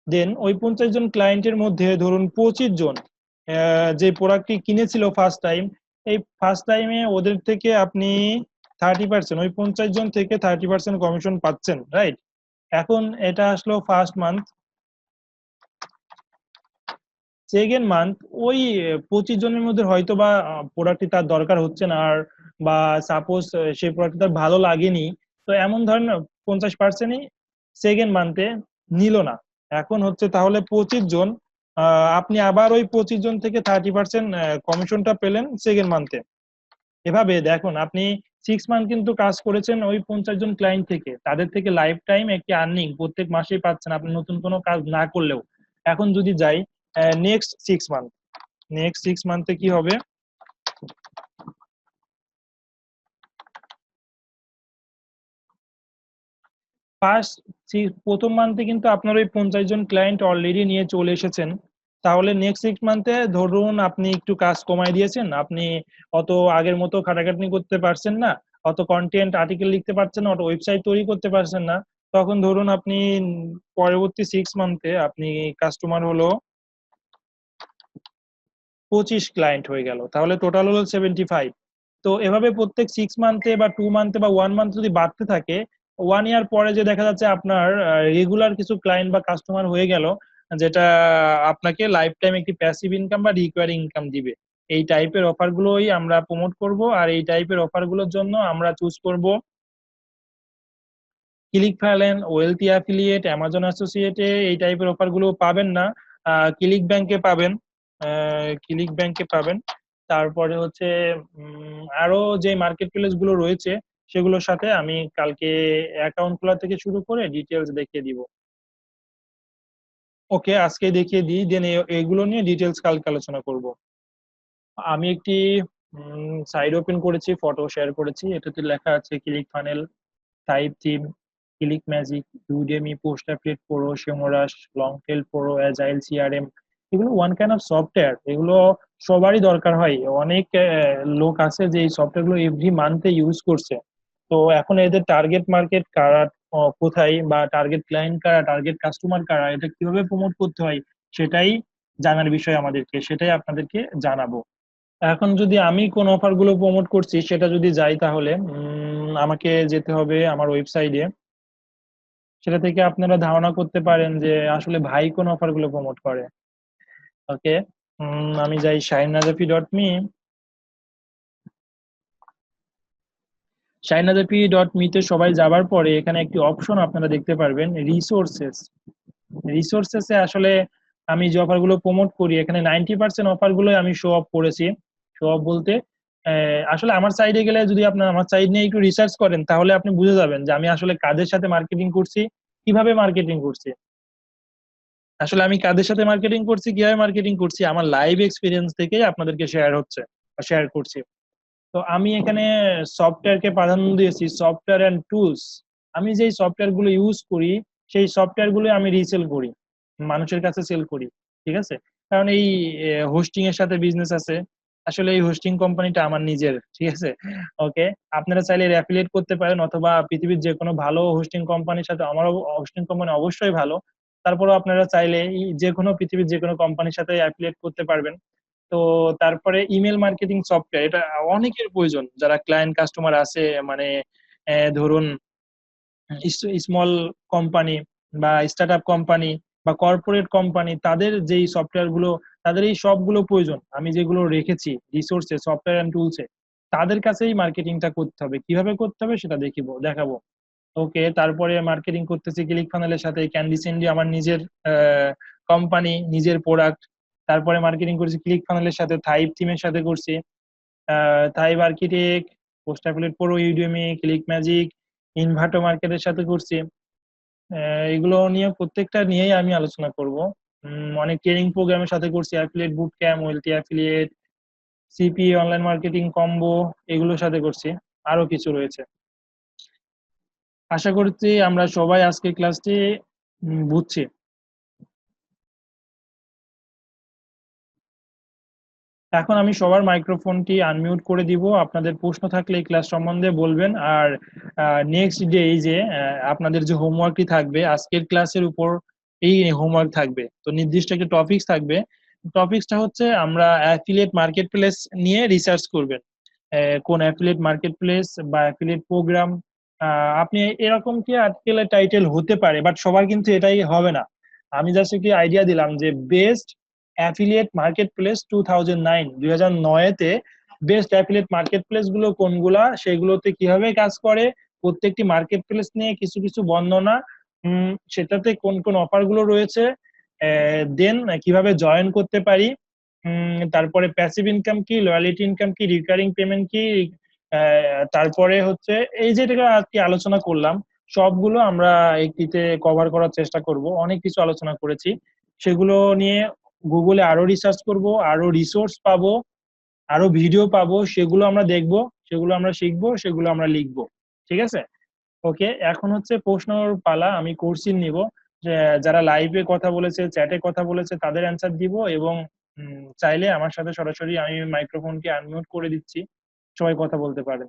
দেন ওই 50 জন ক্লায়েন্টের মধ্যে ধরুন 25 জন যে প্রোডাক্টটি কিনেছিল ফার্স্ট টাইম, এই ফার্স্ট টাইমে ওদের থেকে আপনি 30%, ওই 50 জন থেকে 30% কমিশন পাচ্ছেন, রাইট? এখন এটা আসলো ফার্স্ট মান্থ। সেকেন্ড মান্থ ওই 25 জনের মধ্যে হয়তো বা প্রোডাক্টটি তার দরকার হচ্ছে না আর, বা সাপোজ সেই প্রোডাক্টটি তার ভালো লাগেনি, তো এমন ধরেন 50%ই সেকেন্ড মান্থে নিল না। এখন হচ্ছে তাহলে 25 জন, আপনি আবার ওই 25 জন থেকে 30% কমিশনটা পেলেন সেকেন্ড মান্থে। এভাবে দেখুন আপনি 6 মান্থ কিন্তু কাজ করেছেন ওই 50 জন ক্লায়েন্ট থেকে, তাদের থেকে লাইফ টাইম একটি আর্নিং প্রত্যেক মাসেই পাচ্ছেন আপনি নতুন কোনো কাজ না করলেও। এখন যদি যাই নেক্সট 6 মান্থে কি হবে, ফার্স্ট প্রথম মান্থে কিন্তু আপনার ওই 50 জন ক্লায়েন্ট অলরেডি নিয়ে চলে এসেছেন, তাহলে নেক্সট 6 মান্থে ধরুন আপনি একটু কাজ কমাই দিয়েছেন, আপনি অত আগের মতো খাটাখাটনি করতে পারছেন না, অত কন্টেন্ট আর্টিকেল লিখতে পারছেন না, অত ওয়েবসাইট তৈরি করতে পারছেন না, তখন ধরুন আপনি পরবর্তী 6 মান্থে আপনি কাস্টমার হলো 25 ক্লায়েন্ট হয়ে গেল, তাহলে টোটাল হলো 75। তো এভাবে প্রত্যেক 6 মান্থে বা 2 মান্থে বা 1 মান্থ যদি বাড়তে থাকে, 1 ইয়ার পরে যে দেখা যাচ্ছে আপনার রেগুলার কিছু ক্লায়েন্ট বা কাস্টমার হয়ে গেল, যেটা আপনাকে লাইফ টাইম একটি প্যাসিভ ইনকাম বা রিকারিং ইনকাম দিবে। এই টাইপের অফার গুলোই আমরা প্রমোট করব, আর এই টাইপের অফার গুলোর জন্য আমরা চুজ করব ক্লিক ফাইলেন, ওয়েলথি অ্যাফিলিয়েট, অ্যামাজন অ্যাসোসিয়েটে এই টাইপের অফার গুলো পাবেন না, ক্লিক ব্যাংকে পাবেন, ক্লিক ব্যাংকে পাবেন। তারপরে হচ্ছে আরো যে মার্কেট প্লেস গুলো রয়েছে সেগুলোর সাথে আমি কালকে অ্যাকাউন্ট খোলা থেকে শুরু করে ডিটেলস দেখিয়ে দিব। ওকে, আজকে দেখিয়ে দিই, দেন এগুলো নিয়ে ডিটেলস কালকে আলোচনা করব। আমি একটি সাইট ওপেন করেছি, ফটো শেয়ার করেছি, এটাতে লেখা আছে click funnel, type theme, click magic, Udemy, post affiliate pro, SEMrush, long tail pro, agile CRM. এগুলো ওয়ান কাইন্ড অফ সফটওয়্যার, এগুলো সবারই দরকার হয়, অনেক লোক আছে যে এই সফটওয়্যার গুলো এভরি মান্থে ইউজ করছে। তো এখন এদের টার্গেট মার্কেট কারা, কোথায়, বা টার্গেট ক্লায়েন্ট কারা, টার্গেট কাস্টমার কারা, এটা কিভাবে প্রমোট করতে হয় সেটাই জানার বিষয় আমাদেরকে, সেটাই আপনাদেরকে জানাবো। এখন যদি আমি কোন অফার গুলো প্রমোট করছি সেটা যদি যাই, তাহলে আমাকে যেতে হবে আমার ওয়েবসাইটে, সেটা থেকে আপনারা ধারণা করতে পারেন যে আসলে ভাই কোন অফার গুলো প্রমোট করে। ওকে, আমি যাই shahinazafi.me। shahinazafi.me তে সবাই যাবার পরে এখানে একটি অপশন আপনারা দেখতে পারবেন, রিসোর্সেস। রিসোর্সেসে আসলে আমি যে অফার গুলো প্রমোট করি এখানে 90% অফার গুলো আমি শো অফ করেছি। শো অফ বলতে আসলে আমার সাইডে গেলে যদি আপনার আমার সাইড নিয়ে একটু রিসার্চ করেন তাহলে আপনি বুঝে যাবেন যে আমি আসলে কাদের সাথে মার্কেটিং করছি, কিভাবে মার্কেটিং করছি। আসলে আমি কাদের সাথে মার্কেটিং করছি, কিভাবে মার্কেটিং করছি, আমার লাইভ এক্সপিরিয়েন্স থেকেই আপনাদেরকে শেয়ার হচ্ছে বা শেয়ার করছি। তো আমি এখানে সফটওয়্যারকে প্রাধান্য দিয়েছি, সফটওয়্যার অ্যান্ড টুলস। আমি যেই সফটওয়্যার গুলো ইউজ করি সেই সফটওয়্যার গুলো আমি রিসেল করি, মানুষের কাছে সেল করি, ঠিক আছে? কারণ এই হোস্টিং এর সাথে বিজনেস আছে, আসলে এই হোস্টিং কোম্পানিটা আমার নিজের, ঠিক আছে? ওকে, আপনারা চাইলে অ্যাফিলিয়েট করতে পারেন, অথবা পৃথিবীর যে কোনো ভালো হোস্টিং কোম্পানির সাথে, আমারও হোস্টিং কোম্পানি অবশ্যই ভালো, তারপরেও আপনারা চাইলে যে কোনো পৃথিবীর যে কোনো কোম্পানির সাথে অ্যাফিলিয়েট করতে পারবেন। তো তারপরে ইমেল মার্কেটিং সফটওয়্যার, এটা অনেকের প্রয়োজন যারা ক্লায়েন্ট কাস্টমার আছে, মানে ধরুন স্মল কোম্পানি বা স্টার্ট আপ কোম্পানি বা কর্পোরেট কোম্পানি, তাদের যেই সফটওয়্যার গুলো, তাদের এই সবগুলো প্রয়োজন আমি যেগুলো রেখেছি রিসোর্সে, সফটওয়্যার অ্যান্ড টুলসে, তাদের কাছেই মার্কেটিংটা করতে হবে। কিভাবে করতে হবে সেটা দেখাবো। ওকে, তারপরে মার্কেটিং করতেছি ক্লিক ফানেলের সাথে, ক্যান্ডি স্যান্ডি আমার নিজের কোম্পানি, নিজের প্রোডাক্ট। তারপরে মার্কেটিং করছি ক্লিক ফানেলের সাথে, থাইভ থিমের সাথে করছি, Thrive architect, post affiliate pro, Udemy, click magic, Envato মার্কেটের সাথে করছি। এগুলো নিয়ে প্রত্যেকটা নিয়েই আমি আলোচনা করব। অনেক ট্রেনিং প্রোগ্রামের সাথে করছি, affiliate boot camp, wealthy affiliate, CP, online marketing combo, এগুলোর সাথে করছি, আরো কিছু রয়েছে। আশা করছি আমরা সবাই আজকের ক্লাসটি বুঝছি। এখন আমি সবার মাইক্রোফোনটি আনমিউট করে দিব। আপনাদের প্রশ্ন থাকলে এই ক্লাস সম্বন্ধে বলবেন। আর নেক্সট ডে এই যে আপনাদের যে হোমওয়ার্কটি থাকবে আজকের ক্লাসের উপর এই হোমওয়ার্ক থাকবে। তো নির্দিষ্ট একটা টপিকস থাকবে। টপিকসটা হচ্ছে আমরা অ্যাফিলিয়েট মার্কেট প্লেস নিয়ে রিসার্চ করবেন। কোন অ্যাফিলিয়েট মার্কেট প্লেস বা অ্যাফিলিয়েট প্রোগ্রাম, আপনি এরকম কি আর্টিকেলের টাইটেল হতে পারে, বাট সবার কিন্তু এটাই হবে না। আমি জাস্ট একটি আইডিয়া দিলাম যে বেস্ট অ্যাফিলিয়েট মার্কেট প্লেস 2009 তে বেস্ট অ্যাফিলিয়েট মার্কেট প্লেস গুলো কোনগুলা, সেগুলোতে কিভাবে কাজ করে, প্রত্যেকটি মার্কেট প্লেস নিয়ে কিছু কিছু বর্ণনা, সেটাতে কোন কোন অফার গুলো রয়েছে, দেন কিভাবে জয়েন করতে পারি, তারপরে প্যাসিভ ইনকাম কি, লয়ালিটি ইনকাম কি, রিকারিং পেমেন্ট কি, তারপরে হচ্ছে এই যেটা আজকে আলোচনা করলাম সবগুলো আমরা একটিতে কভার করার চেষ্টা করব। অনেক কিছু আলোচনা করেছি, সেগুলো নিয়ে গুগলে আরো রিসার্চ করব, আরো রিসোর্স পাবো, আরো ভিডিও পাবো, সেগুলো আমরা দেখবো, সেগুলো আমরা শিখবো, সেগুলো আমরা লিখবো। ঠিক আছে? ওকে, এখন হচ্ছে প্রশ্নর পালা। আমি কোশ্চেন নিব, যারা লাইভে কথা বলেছে, চ্যাটে কথা বলেছে তাদের অ্যান্সার দিব, এবং চাইলে আমার সাথে সরাসরি আমি মাইক্রোফোনকে আনমিউট করে দিচ্ছি, সবাই কথা বলতে পারেন।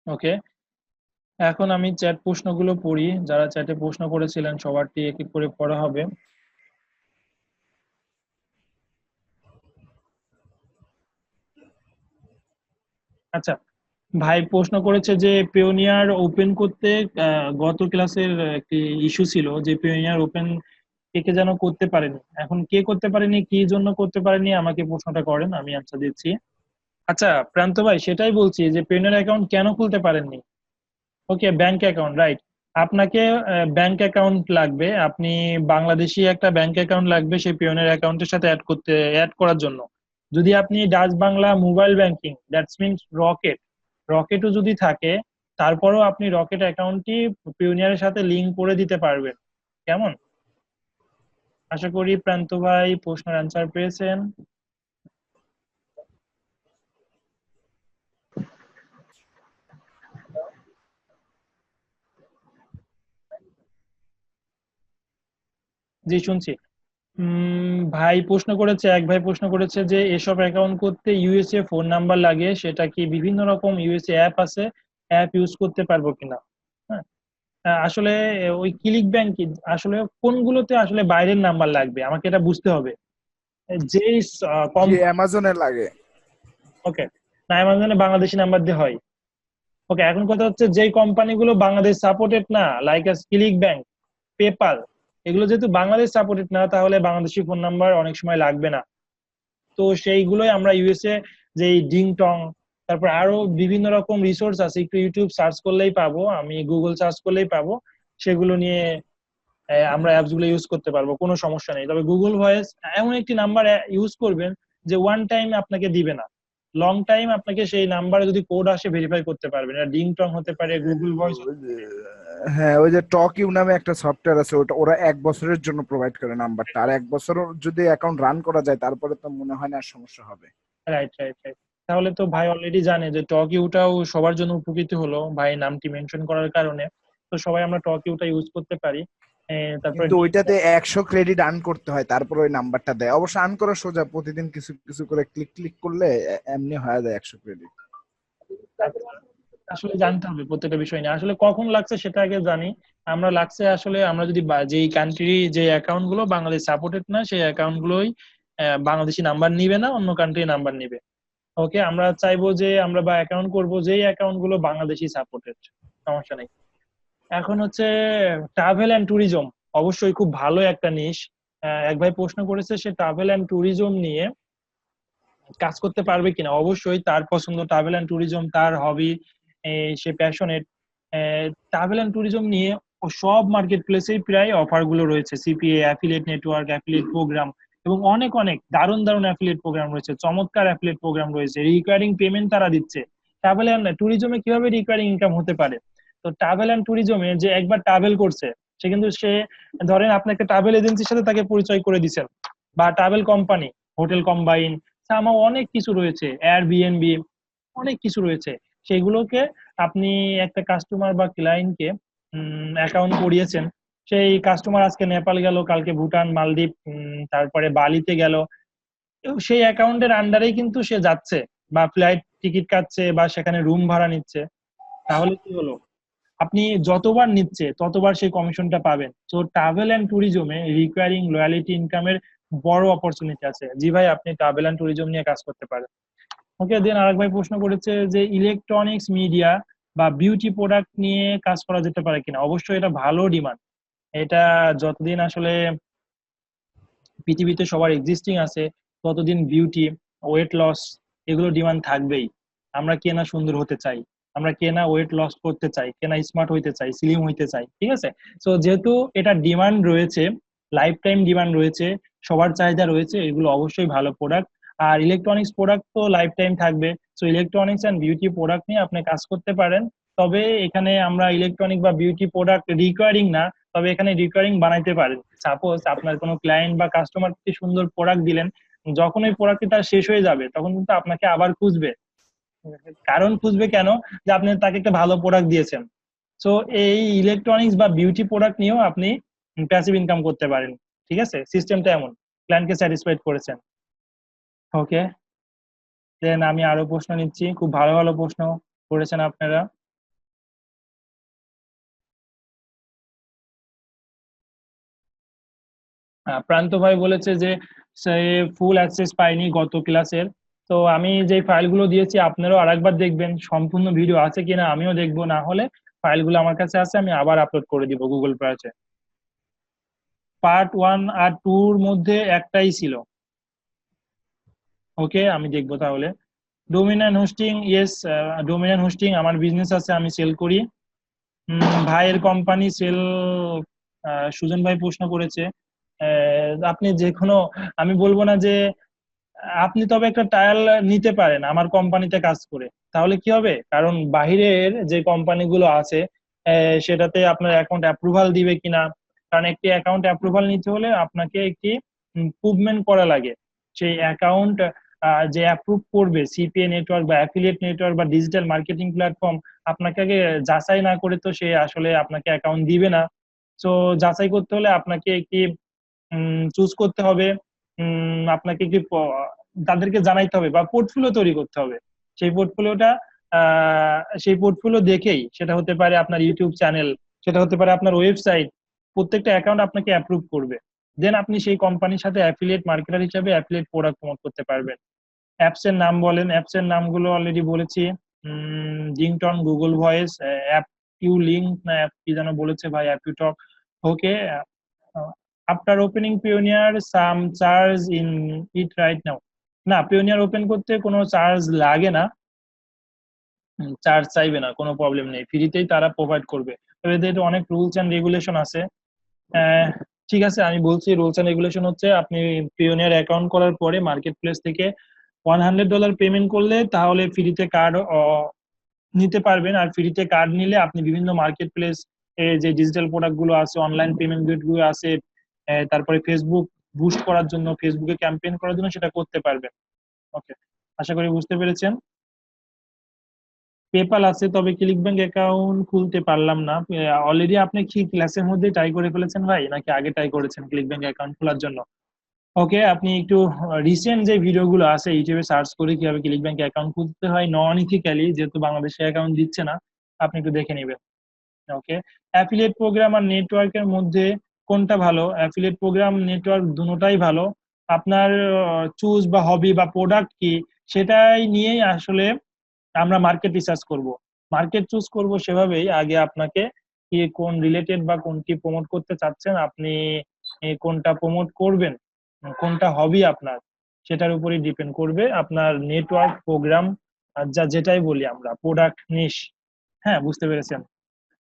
ওকে, এখন আমি চ্যাট প্রশ্নগুলো পড়ি। যারা চ্যাটে প্রশ্ন করেছিলেন সবারটি এক এক করে পড়া হবে। আচ্ছা, ভাই প্রশ্ন করেছে যে পিওনিয়ার ওপেন করতে গত ক্লাসের একটি ইস্যু ছিল যে পিওনিয়ার ওপেন কে কে যেন করতে পারেনি। এখন কে করতে পারেনি, কি জন্য করতে পারেনি, আমাকে প্রশ্নটা করেন, আমি আনসার দিচ্ছি। আচ্ছা প্রান্ত ভাই, সেটাই বলছি যে পিওনিয়ার অ্যাকাউন্ট কেন খুলতে পারেননি। ওকে, ব্যাংক অ্যাকাউন্ট, রাইট। আপনাকে ব্যাংক অ্যাকাউন্ট লাগবে, আপনি বাংলাদেশি একটা ব্যাংক অ্যাকাউন্ট লাগবে সেই পিওনিয়ার অ্যাকাউন্টের সাথে অ্যাড করার জন্য। যদি আপনি Dutch Bangla mobile banking, that's means রকেটও যদি থাকে, তারপরেও আপনি রকেট অ্যাকাউন্টটি পিওনিয়ারের সাথে লিংক করে দিতে পারবেন। কেমন? আশা করি প্রান্ত ভাই প্রশ্নের অ্যান্সার পেয়েছেন। জি শুনছি। ভাই প্রশ্ন করেছে, এক ভাই প্রশ্ন করেছে যে এসব অ্যাকাউন্ট করতে ইউএসএ ফোন নাম্বার লাগে, সেটা কি বিভিন্ন রকম ইউএসএ অ্যাপ আছে, অ্যাপ ইউজ করতে পারবো কিনা? হ্যাঁ, আসলে ওই ক্লিক ব্যাংক আসলে কোনগুলোতে আসলে বাইরের নাম্বার লাগবে আমাকে এটা বুঝতে হবে। যে কম, জি অ্যামাজনে লাগে। ওকে, না অ্যামাজনে বাংলাদেশি নাম্বার দিয়ে হয়। ওকে, এখন কথা হচ্ছে যে কোম্পানিগুলো বাংলাদেশ সাপোর্টেড না, লাইক ক্লিক ব্যাংক, পেপাল, এগুলো যেহেতু বাংলাদেশ সাপোর্টেড না, তাহলে বাংলাদেশি ফোন নাম্বার অনেক সময় লাগবে না। তো সেইগুলোই আমরা ইউএসএ যে ডিং টং, তারপর আরো বিভিন্ন রকম রিসোর্স আছে, একটু ইউটিউব সার্চ করলেই পাবো, আমি গুগল সার্চ করলেই পাবো, সেগুলো নিয়ে আমরা অ্যাপস গুলো ইউজ করতে পারবো, কোনো সমস্যা নেই। তবে গুগল ভয়েস এমন একটি নাম্বার ইউজ করবেন যে ওয়ান টাইম আপনাকে দিবে না, লং টাইম আপনাকে সেই নাম্বারে যদি কোড আসে ভেরিফাই করতে পারবেন। এটা ডিং টং হতে পারে, গুগল ভয়েস। হ্যাঁ, ওই যে টক ইউ নামে একটা সফটওয়্যার আছে, ওটা ওরা 1 বছরের জন্য প্রোভাইড করে নাম্বারটা, আর 1 বছর যদি অ্যাকাউন্ট রান করা যায় তারপরে তো মনে হয় না আর সমস্যা হবে। Right right right. তাহলে তো ভাই অলরেডি জানে যে টক ইউটাও সবার জন্য উপকৃত হলো ভাই নামটি মেনশন করার কারণে। তো সবাই আমরা টক ইউটা ইউজ করতে পারি। তারপরে কিন্তু ওইটাতে 100 ক্রেডিট আর্ন করতে হয়, তারপর ওই নাম্বারটা দেয়। অবশ্য আর্ন করা সোজা, প্রতিদিন কিছু কিছু করে ক্লিক ক্লিক করলে এমনি হয়ে যায় 100 ক্রেডিট। আসলে জানতে হবে প্রত্যেকটা বিষয় নিয়ে, আসলে কখন লাগছে সেটা আগে জানি। আমরা লাগছে আসলে আমরা যদি যেই কান্ট্রি যে অ্যাকাউন্ট গুলো বাংলাদেশ সাপোর্টেড না, সেই অ্যাকাউন্ট গুলোই বাংলাদেশি নাম্বার নিবে না, অন্য কান্ট্রির নাম্বার নিবে। ওকে, আমরা চাইবো যে আমরা বা অ্যাকাউন্ট করবো যেই অ্যাকাউন্ট গুলো বাংলাদেশি সাপোর্টেড, সমস্যা নেই। এখন হচ্ছে ট্রাভেল এন্ড ট্যুরিজম, অবশ্যই খুব ভালো একটা নিশ। এক ভাই প্রশ্ন করেছে সে ট্রাভেল এন্ড ট্যুরিজম নিয়ে কাজ করতে পারবে কিনা। অবশ্যই তার পছন্দ ট্রাভেল এন্ড ট্যুরিজম, তার হবি, সে প্যাশনেট। ট্রাভেল এন্ড ট্যুরিজম নিয়ে সব মার্কেট প্লেসেই প্রায় অফার গুলো রয়েছে, CPA, affiliate network, affiliate programme, এবং অনেক অনেক দারুণ দারুণ অ্যাফিলিয়েট প্রোগ্রাম রয়েছে, চমৎকার অ্যাফিলিয়েট প্রোগ্রাম রয়েছে, রিকোয়ারিং পেমেন্ট তারা দিচ্ছে। ট্রাভেল এন্ড ট্যুরিজমে কিভাবে রিকোয়ারিং ইনকাম হতে পারে? তো ট্রাভেল এন্ড ট্যুরিজমে যে একবার ট্রাভেল করছে, সে কিন্তু সে ধরেন আপনি একটা ট্রাভেল এজেন্সির সাথে তাকে পরিচয় করে দিচ্ছেন, বা travel company, hotel combine, somehow অনেক কিছু রয়েছে, এয়ারবিএনবি, অনেক কিছু রয়েছে। সেগুলোকে আপনি একটা কাস্টমার বা ক্লায়েন্টকে অ্যাকাউন্ট করিয়েছেন, সেই কাস্টমার আজকে নেপাল গেল, কালকে ভুটান, মালদ্বীপ, তারপরে বালিতে গেল, সেই অ্যাকাউন্টের আন্ডারেই কিন্তু সে যাচ্ছে বা ফ্লাইট টিকিট কাটছে বা সেখানে রুম ভাড়া নিচ্ছে। তাহলে কি হলো, আপনি যতবার নিচ্ছে ততবার সেই কমিশনটা পাবেন। তো ট্রাভেল এন্ড ট্যুরিজমে রিকোয়ারিং লয়ালিটি ইনকামের বড় অপরচুনিটি আছে। জি ভাই, আপনি ট্রাভেল এন্ড ট্যুরিজম নিয়ে কাজ করতে পারেন। ওকে, দেন আরেক ভাই প্রশ্ন করেছে যে ইলেকট্রনিক্স, মিডিয়া বা বিউটি প্রোডাক্ট নিয়ে কাজ করা যেতে পারে কিনা। অবশ্যই এটা ভালো ডিমান্ড। এটা যতদিন আসলে পৃথিবীতে সবার এক্সিস্টিং আছে ততদিন বিউটি, ওয়েট লস, এগুলো ডিমান্ড থাকবেই। আমরা কে না সুন্দর হতে চাই, আমরা কে না ওয়েট লস করতে চাই, কে না স্মার্ট হইতে চাই, স্লিম হইতে চাই, ঠিক আছে। তো যেহেতু এটা ডিমান্ড রয়েছে, লাইফ টাইম ডিমান্ড রয়েছে, সবার চাহিদা রয়েছে, এগুলো অবশ্যই ভালো প্রোডাক্ট। আর ইলেকট্রনিক্স প্রোডাক্ট তো লাইফ টাইম থাকবে। So electronics and beauty product নিয়ে আপনি কাজ করতে পারেন। তবে এখানে আমরা ইলেকট্রনিক বা বিউটি প্রোডাক্ট রিকোয়ারিং না, তবে এখানে রিকোয়ারিং বানাইতে পারেন। সাপোজ আপনার কোনো ক্লায়েন্ট বা কাস্টমারকে সুন্দর প্রোডাক্ট দিলেন, যখন ওই প্রোডাক্টটি তার শেষ হয়ে যাবে তখন কিন্তু আপনাকে আবার খুঁজবে। কারণ খুঁজবে কেন, যে আপনি তাকে একটা ভালো প্রোডাক্ট দিয়েছেন। সো এই ইলেকট্রনিক্স বা বিউটি প্রোডাক্ট নিয়েও আপনি প্যাসিভ ইনকাম করতে পারেন। ঠিক আছে, সিস্টেমটা এমন, ক্লায়েন্টকে স্যাটিসফাইড করেছেন। ওকে, দেন আমি আরো প্রশ্ন নিচ্ছি, খুব ভালো ভালো প্রশ্ন করেছেন আপনারা। প্রান্ত ভাই বলেছে যে সে ফুল অ্যাক্সেস পায়নি গত ক্লাসের। তো আমি যে ফাইলগুলো দিয়েছি আপনারাও আরেকবার দেখবেন সম্পূর্ণ ভিডিও আছে কিনা, আমিও দেখবো, না হলে ফাইলগুলো আমার কাছে আছে, আমি আবার আপলোড করে দিব গুগল ড্রাইভে। পার্ট 1 আর 2 এর মধ্যে একটাই ছিল। ওকে, আমি দেখবো তাহলে। Domain and hosting, yes, domain and hosting আমার বিজনেস আছে, আমি সেল করি। ভাইয়ের কোম্পানি সেল, সুজন ভাই প্রশ্ন করেছে। আপনি যে কোনো, আমি বলবো না যে, আপনি তবে একটা ট্রায়াল নিতে পারেন আমার কোম্পানিতে কাজ করে। তাহলে কি হবে, কারণ বাহিরের যে কোম্পানিগুলো আছে সেটাতে আপনার অ্যাকাউন্ট অ্যাপ্রুভাল দিবে কিনা। কারণ একটি অ্যাকাউন্ট অ্যাপ্রুভাল নিতে হলে আপনাকে একটি ইমপ্রুভমেন্ট করা লাগে। সেই অ্যাকাউন্ট যে অ্যাপ্রুভ করবে সিপিএ নেটওয়ার্ক বা অ্যাফিলিয়েট নেটওয়ার্ক বা ডিজিটাল মার্কেটিং প্ল্যাটফর্ম, আপনাকে আগে যাচাই না করে তো সে আসলে আপনাকে অ্যাকাউন্ট দিবে না। তো যাচাই করতে হলে আপনাকে একটি চুজ করতে হবে, আপনাকে কি তাদেরকে জানাইতে হবে বা পোর্টফোলিও তৈরি করতে হবে। সেই পোর্টফোলিওটা সেই পোর্টফোলিও দেখেই, সেটা হতে পারে আপনার ইউটিউব চ্যানেল, সেটা হতে পারে আপনার ওয়েবসাইট, প্রত্যেকটা অ্যাকাউন্ট আপনাকে অ্যাপ্রুভ করবে। দেন আপনি সেই কোম্পানির সাথে অ্যাফিলিয়েট মার্কেটার হিসেবে অ্যাফিলিয়েট প্রোডাক্ট প্রমোট করতে পারবেন। অ্যাপস এর নাম বলেন, অ্যাপস এর নামগুলো অলরেডি বলেছি। জিংটন, Google voice, app you link, না অ্যাপ কি যেন বলেছে ভাই, app you talk. Okay, after opening pioneer some charge in it right now. না, পিওনিয়ার ওপেন করতে কোনো চার্জ লাগে না, চার্জ চাইবে না, কোনো প্রবলেম নেই, ফ্রিতেই তারা প্রোভাইড করবে। তবে এদের অনেক রুলস এন্ড রেগুলেশন আছে। ঠিক আছে, আমি বলছি রুলস এন্ড রেগুলেশন হচ্ছে, আপনি পিওনিয়ার অ্যাকাউন্ট করার পরে মার্কেট প্লেস থেকে $100 পেমেন্ট করলে তাহলে ফ্রিতে কার্ড নিতে পারবেন। আর ফ্রিতে কার্ড নিলে আপনি বিভিন্ন মার্কেট প্লেস যে ডিজিটাল প্রোডাক্ট গুলো আছে, অনলাইন পেমেন্ট গেট গুলো আছে, তারপরে ফেসবুক বুস্ট করার জন্য, ফেসবুকে ক্যাম্পেইন করার জন্য সেটা করতে পারবেন। ওকে, আশা করি বুঝতে পেরেছেন। পেপাল আছে, তবে ক্লিক ব্যাংক অ্যাকাউন্ট খুলতে পারলাম না। অলরেডি আপনি কি ক্লাসের মধ্যে ট্রাই করে ফেলেছেন ভাই, নাকি আগে ট্রাই করেছেন ক্লিক ব্যাংক অ্যাকাউন্ট খোলার জন্য? ওকে, আপনি একটু রিসেন্ট যে ভিডিওগুলো আছে ইউটিউবে সার্চ করে কিভাবে ক্লিক ব্যাংক অ্যাকাউন্ট খুলতে হয় নন ইথিক্যালি, যেহেতু বাংলাদেশে অ্যাকাউন্ট দিচ্ছে না, আপনি একটু দেখে নেবেন। ওকে, অ্যাফিলিয়েট প্রোগ্রাম আর নেটওয়ার্কের মধ্যে কোনটা ভালো? অ্যাফিলিয়েট প্রোগ্রাম, নেটওয়ার্ক দুটোটাই ভালো। আপনার চুজ বা হবি বা প্রোডাক্ট কি, সেটাই নিয়েই আসলে আমরা মার্কেট রিসার্চ করব, মার্কেট চুজ করব। সেভাবেই আগে আপনাকে কি কোন রিলেটেড বা কোনটি প্রমোট করতে চাচ্ছেন, আপনি কোনটা প্রমোট করবেন, কোনটা হবি আপনার, সেটার উপরই ডিপেন্ড করবে আপনার নেটওয়ার্ক, প্রোগ্রাম, যা যেটাই বলি আমরা, প্রোডাক্ট নিশ। হ্যাঁ, বুঝতে পেরেছেন।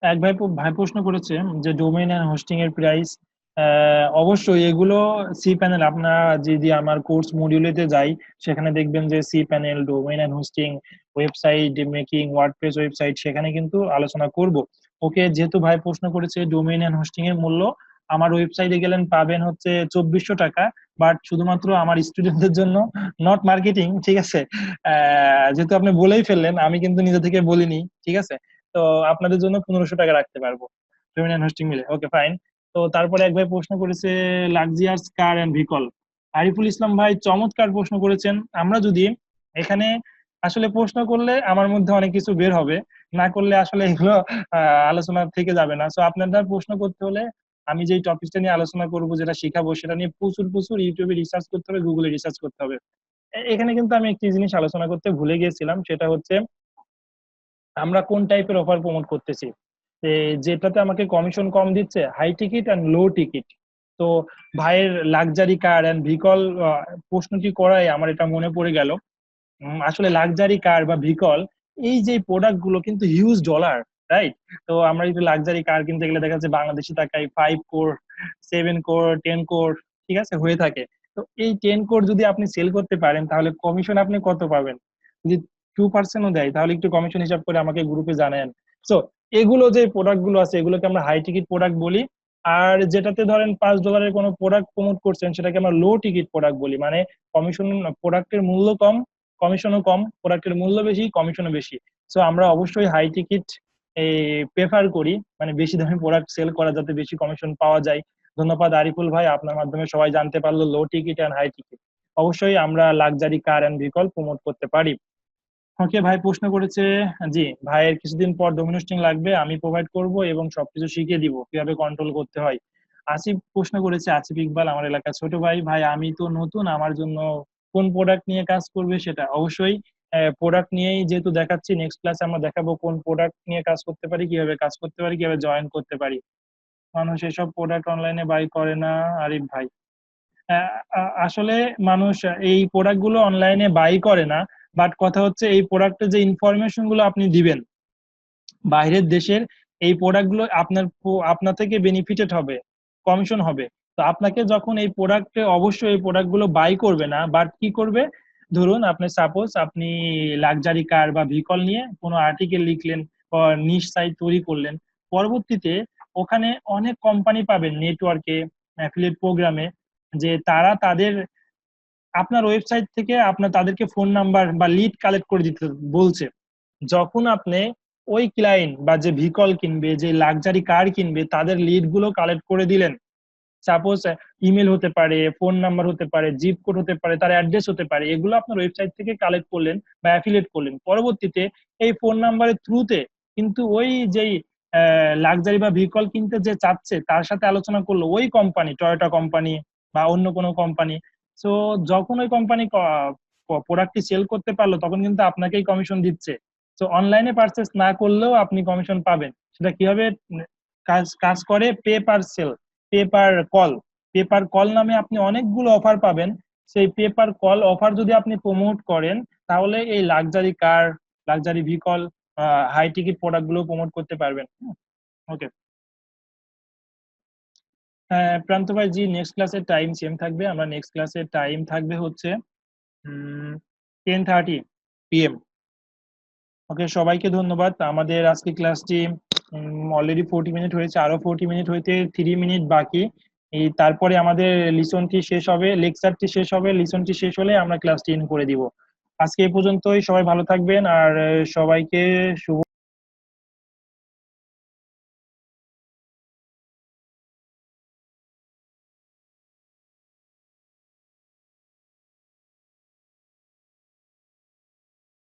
এক ভাই ভাই প্রশ্ন করেছে যে ডোমেইন এন্ড হোস্টিং এর প্রাইস। অবশ্যই এগুলো সি প্যানেল, আপনারা যদি আমার কোর্স মডিউলেতে যাই সেখানে দেখবেন যে C panel, domain and hosting, website making, WordPress website, সেখানে কিন্তু আলোচনা করব। ওকে, যেহেতু ভাই প্রশ্ন করেছে ডোমেইন এন্ড হোস্টিং এর মূল্য আমার ওয়েবসাইটে গেলেন পাবেন হচ্ছে 2400 টাকা, বাট শুধুমাত্র আমার স্টুডেন্টদের জন্য, নট মার্কেটিং, ঠিক আছে? যেহেতু আপনি বলেই ফেললেন, আমি কিন্তু নিজে থেকে বলিনি, ঠিক আছে? তো আপনাদের জন্য 1500 টাকা রাখতে পারবো ডোমেইন হোস্টিং মিলে। Okay, fine. তো তারপরে এক ভাই প্রশ্ন করেছে luxurious car and vehicle. Ariful Islam ভাই চমৎকার প্রশ্ন করেছেন। আমরা যদি এখানে আসলে প্রশ্ন করলে আমার মধ্যে অনেক কিছু বের হবে, না করলে আসলে এগুলো আলোচনা থেকে যাবে না। সো আপনাদের প্রশ্ন করতে হলে আমি যেই টপিকটা নিয়ে আলোচনা করব, যেটা শিখাবো, সেটা নিয়ে প্রচুর প্রচুর ইউটিউবে রিসার্চ করতে হবে, গুগলে রিসার্চ করতে হবে। এখানে কিন্তু আমি একটি জিনিস আলোচনা করতে ভুলে গিয়েছিলাম, সেটা হচ্ছে আমরা কোন টাইপের অফার প্রমোট করতেছি। যেটাতে আমাকে কমিশন কম দিচ্ছে, high ticket and low ticket. তো ভাইয়ের লাক্সারি কার অ্যান্ড ভেহিকল প্রশ্নটি করায় আমার এটা মনে পড়ে গেল। আসলে লাক্সারি কার বা ভেহিকল, এই যে প্রোডাক্ট গুলো কিন্তু হিউজ ডলার, রাইট? তো আমরা যদি লাক্সারি কার কিনতে গেলে দেখা যাচ্ছে বাংলাদেশি টাকায় 5 কোর, 7 কোর, 10 কোর, ঠিক আছে, হয়ে থাকে। তো এই 10 কোর যদি আপনি সেল করতে পারেন, তাহলে কমিশন আপনি কত পাবেন? যদি 2%ও দেয়, তাহলে একটু কমিশন হিসাব করে আমাকে গ্রুপে জানান। সো এগুলো যে প্রোডাক্ট গুলো আছে, এগুলোকে আমরা হাই টিকিট প্রোডাক্ট বলি। আর যেটাতে ধরেন $5 কোনো প্রোডাক্ট প্রমোট করছেন, সেটাকে আমরা লো টিকিট প্রোডাক্ট বলি। মানে কমিশন, প্রোডাক্টের মূল্য কম, কমিশনও কম, প্রোডাক্টের মূল্য বেশি, কমিশনও বেশি। সো আমরা অবশ্যই হাই টিকিট প্রেফার করি, মানে বেশি দামি প্রোডাক্ট সেল করা, যাতে বেশি কমিশন পাওয়া যায়। ধন্যবাদ আরিফুল ভাই, আপনার মাধ্যমে সবাই জানতে পারলো low ticket and high ticket. অবশ্যই আমরা luxury car and vehicle promote করতে পারি। ওকে, ভাই প্রশ্ন করেছে, জি ভাইয়ের কিছুদিন পর ডোমেইন হোস্টিং লাগবে, আমি প্রোভাইড করব এবং সবকিছু শিখিয়ে দিব কিভাবে কন্ট্রোল করতে হয়। আসিফ প্রশ্ন করেছে, আসিফ ইকবাল, আমার এলাকার ছোট ভাই। ভাই আমি তো নতুন, আমার জন্য কোন প্রোডাক্ট নিয়ে কাজ করবে সেটা অবশ্যই প্রোডাক্ট নিয়েই যেহেতু দেখাচ্ছি, নেক্সট ক্লাসে আমরা দেখাবো কোন প্রোডাক্ট নিয়ে কাজ করতে পারি, কিভাবে কাজ করতে পারি, কিভাবে জয়েন করতে পারি। মানুষ এসব প্রোডাক্ট অনলাইনে বাই করে না আরিফ ভাই। আসলে মানুষ এই প্রোডাক্ট গুলো অনলাইনে বাই করে না, বাট কথা হচ্ছে এই প্রোডাক্টের যে ইনফরমেশন গুলো আপনি দিবেন বাইরের দেশের, এই প্রোডাক্ট গুলো আপনার থেকে বেনিফিটেড হবে, কমিশন হবে। তো আপনাকে যখন এই প্রোডাক্টে, অবশ্যই এই প্রোডাক্ট গুলো বাই করবে না, বাট কি করবে, ধরুন আপনি সাপোজ আপনি লাক্সারি কার বা ভেহিকল নিয়ে কোনো আর্টিকেল লিখলেন বা নিশ সাইট তৈরি করলেন, পরবর্তীতে ওখানে অনেক কোম্পানি পাবেন নেটওয়ার্কে, অ্যাফিলিয়েট প্রোগ্রামে, যে তারা তাদের আপনার ওয়েবসাইট থেকে তাদেরকে ফোন নাম্বার বা লিড কালেক্ট করে দিতে বলছে। যখন আপনি ওই ক্লায়েন্ট বা যে ভেহিকল কিনবে, যে লাক্সারি কার কিনবে, তাদের লিড গুলো কালেক্ট করে দিলেন, সাপোজ ইমেল হতে পারে, ফোন নাম্বার হতে পারে, জিপ কোড হতে পারে, তার অ্যাড্রেস হতে পারে, এগুলো আপনার ওয়েবসাইট থেকে কালেক্ট করলেন বা অ্যাফিলিয়েট করলেন। পরবর্তীতে এই ফোন নাম্বারের থ্রুতে কিন্তু ওই যেই লাক্সারি বা ভেহিকল কিনতে যে চাচ্ছে, তার সাথে আলোচনা করলো ওই কোম্পানি, টয়োটা কোম্পানি বা অন্য কোনো কোম্পানি। সো যখন ওই কোম্পানি প্রোডাক্টটি সেল করতে পারলো, তখন কিন্তু আপনাকেই কমিশন দিচ্ছে। তো অনলাইনে পারচেস না করলেও আপনি কমিশন পাবেন। সেটা কিভাবে কাজ কাজ করে, pay per sale, pay per call নামে আপনি অনেকগুলো অফার পাবেন। সেই পেপার কল অফার যদি আপনি প্রমোট করেন, তাহলে এই luxury car, luxury vehicle, high ticket product গুলো প্রমোট করতে পারবেন। ওকে, প্রান্ত ভাই, জি নেক্সট ক্লাসের টাইম সেম থাকবে। আমরা নেক্সট ক্লাসের টাইম থাকবে হচ্ছে 10:30 PM। ওকে, সবাইকে ধন্যবাদ। আমাদের আজকে ক্লাসটি অলরেডি 40 মিনিট হয়েছে, আরো 40 মিনিট হইতে 3 মিনিট বাকি। এই তারপরে আমাদের লিসনটি শেষ হবে, লেকচারটি শেষ হবে, লিসনটি শেষ হলে আমরা ক্লাসটি এন্ড করে দিব। আজকে এই পর্যন্তই, সবাই ভালো থাকবেন, আর সবাইকে শুভ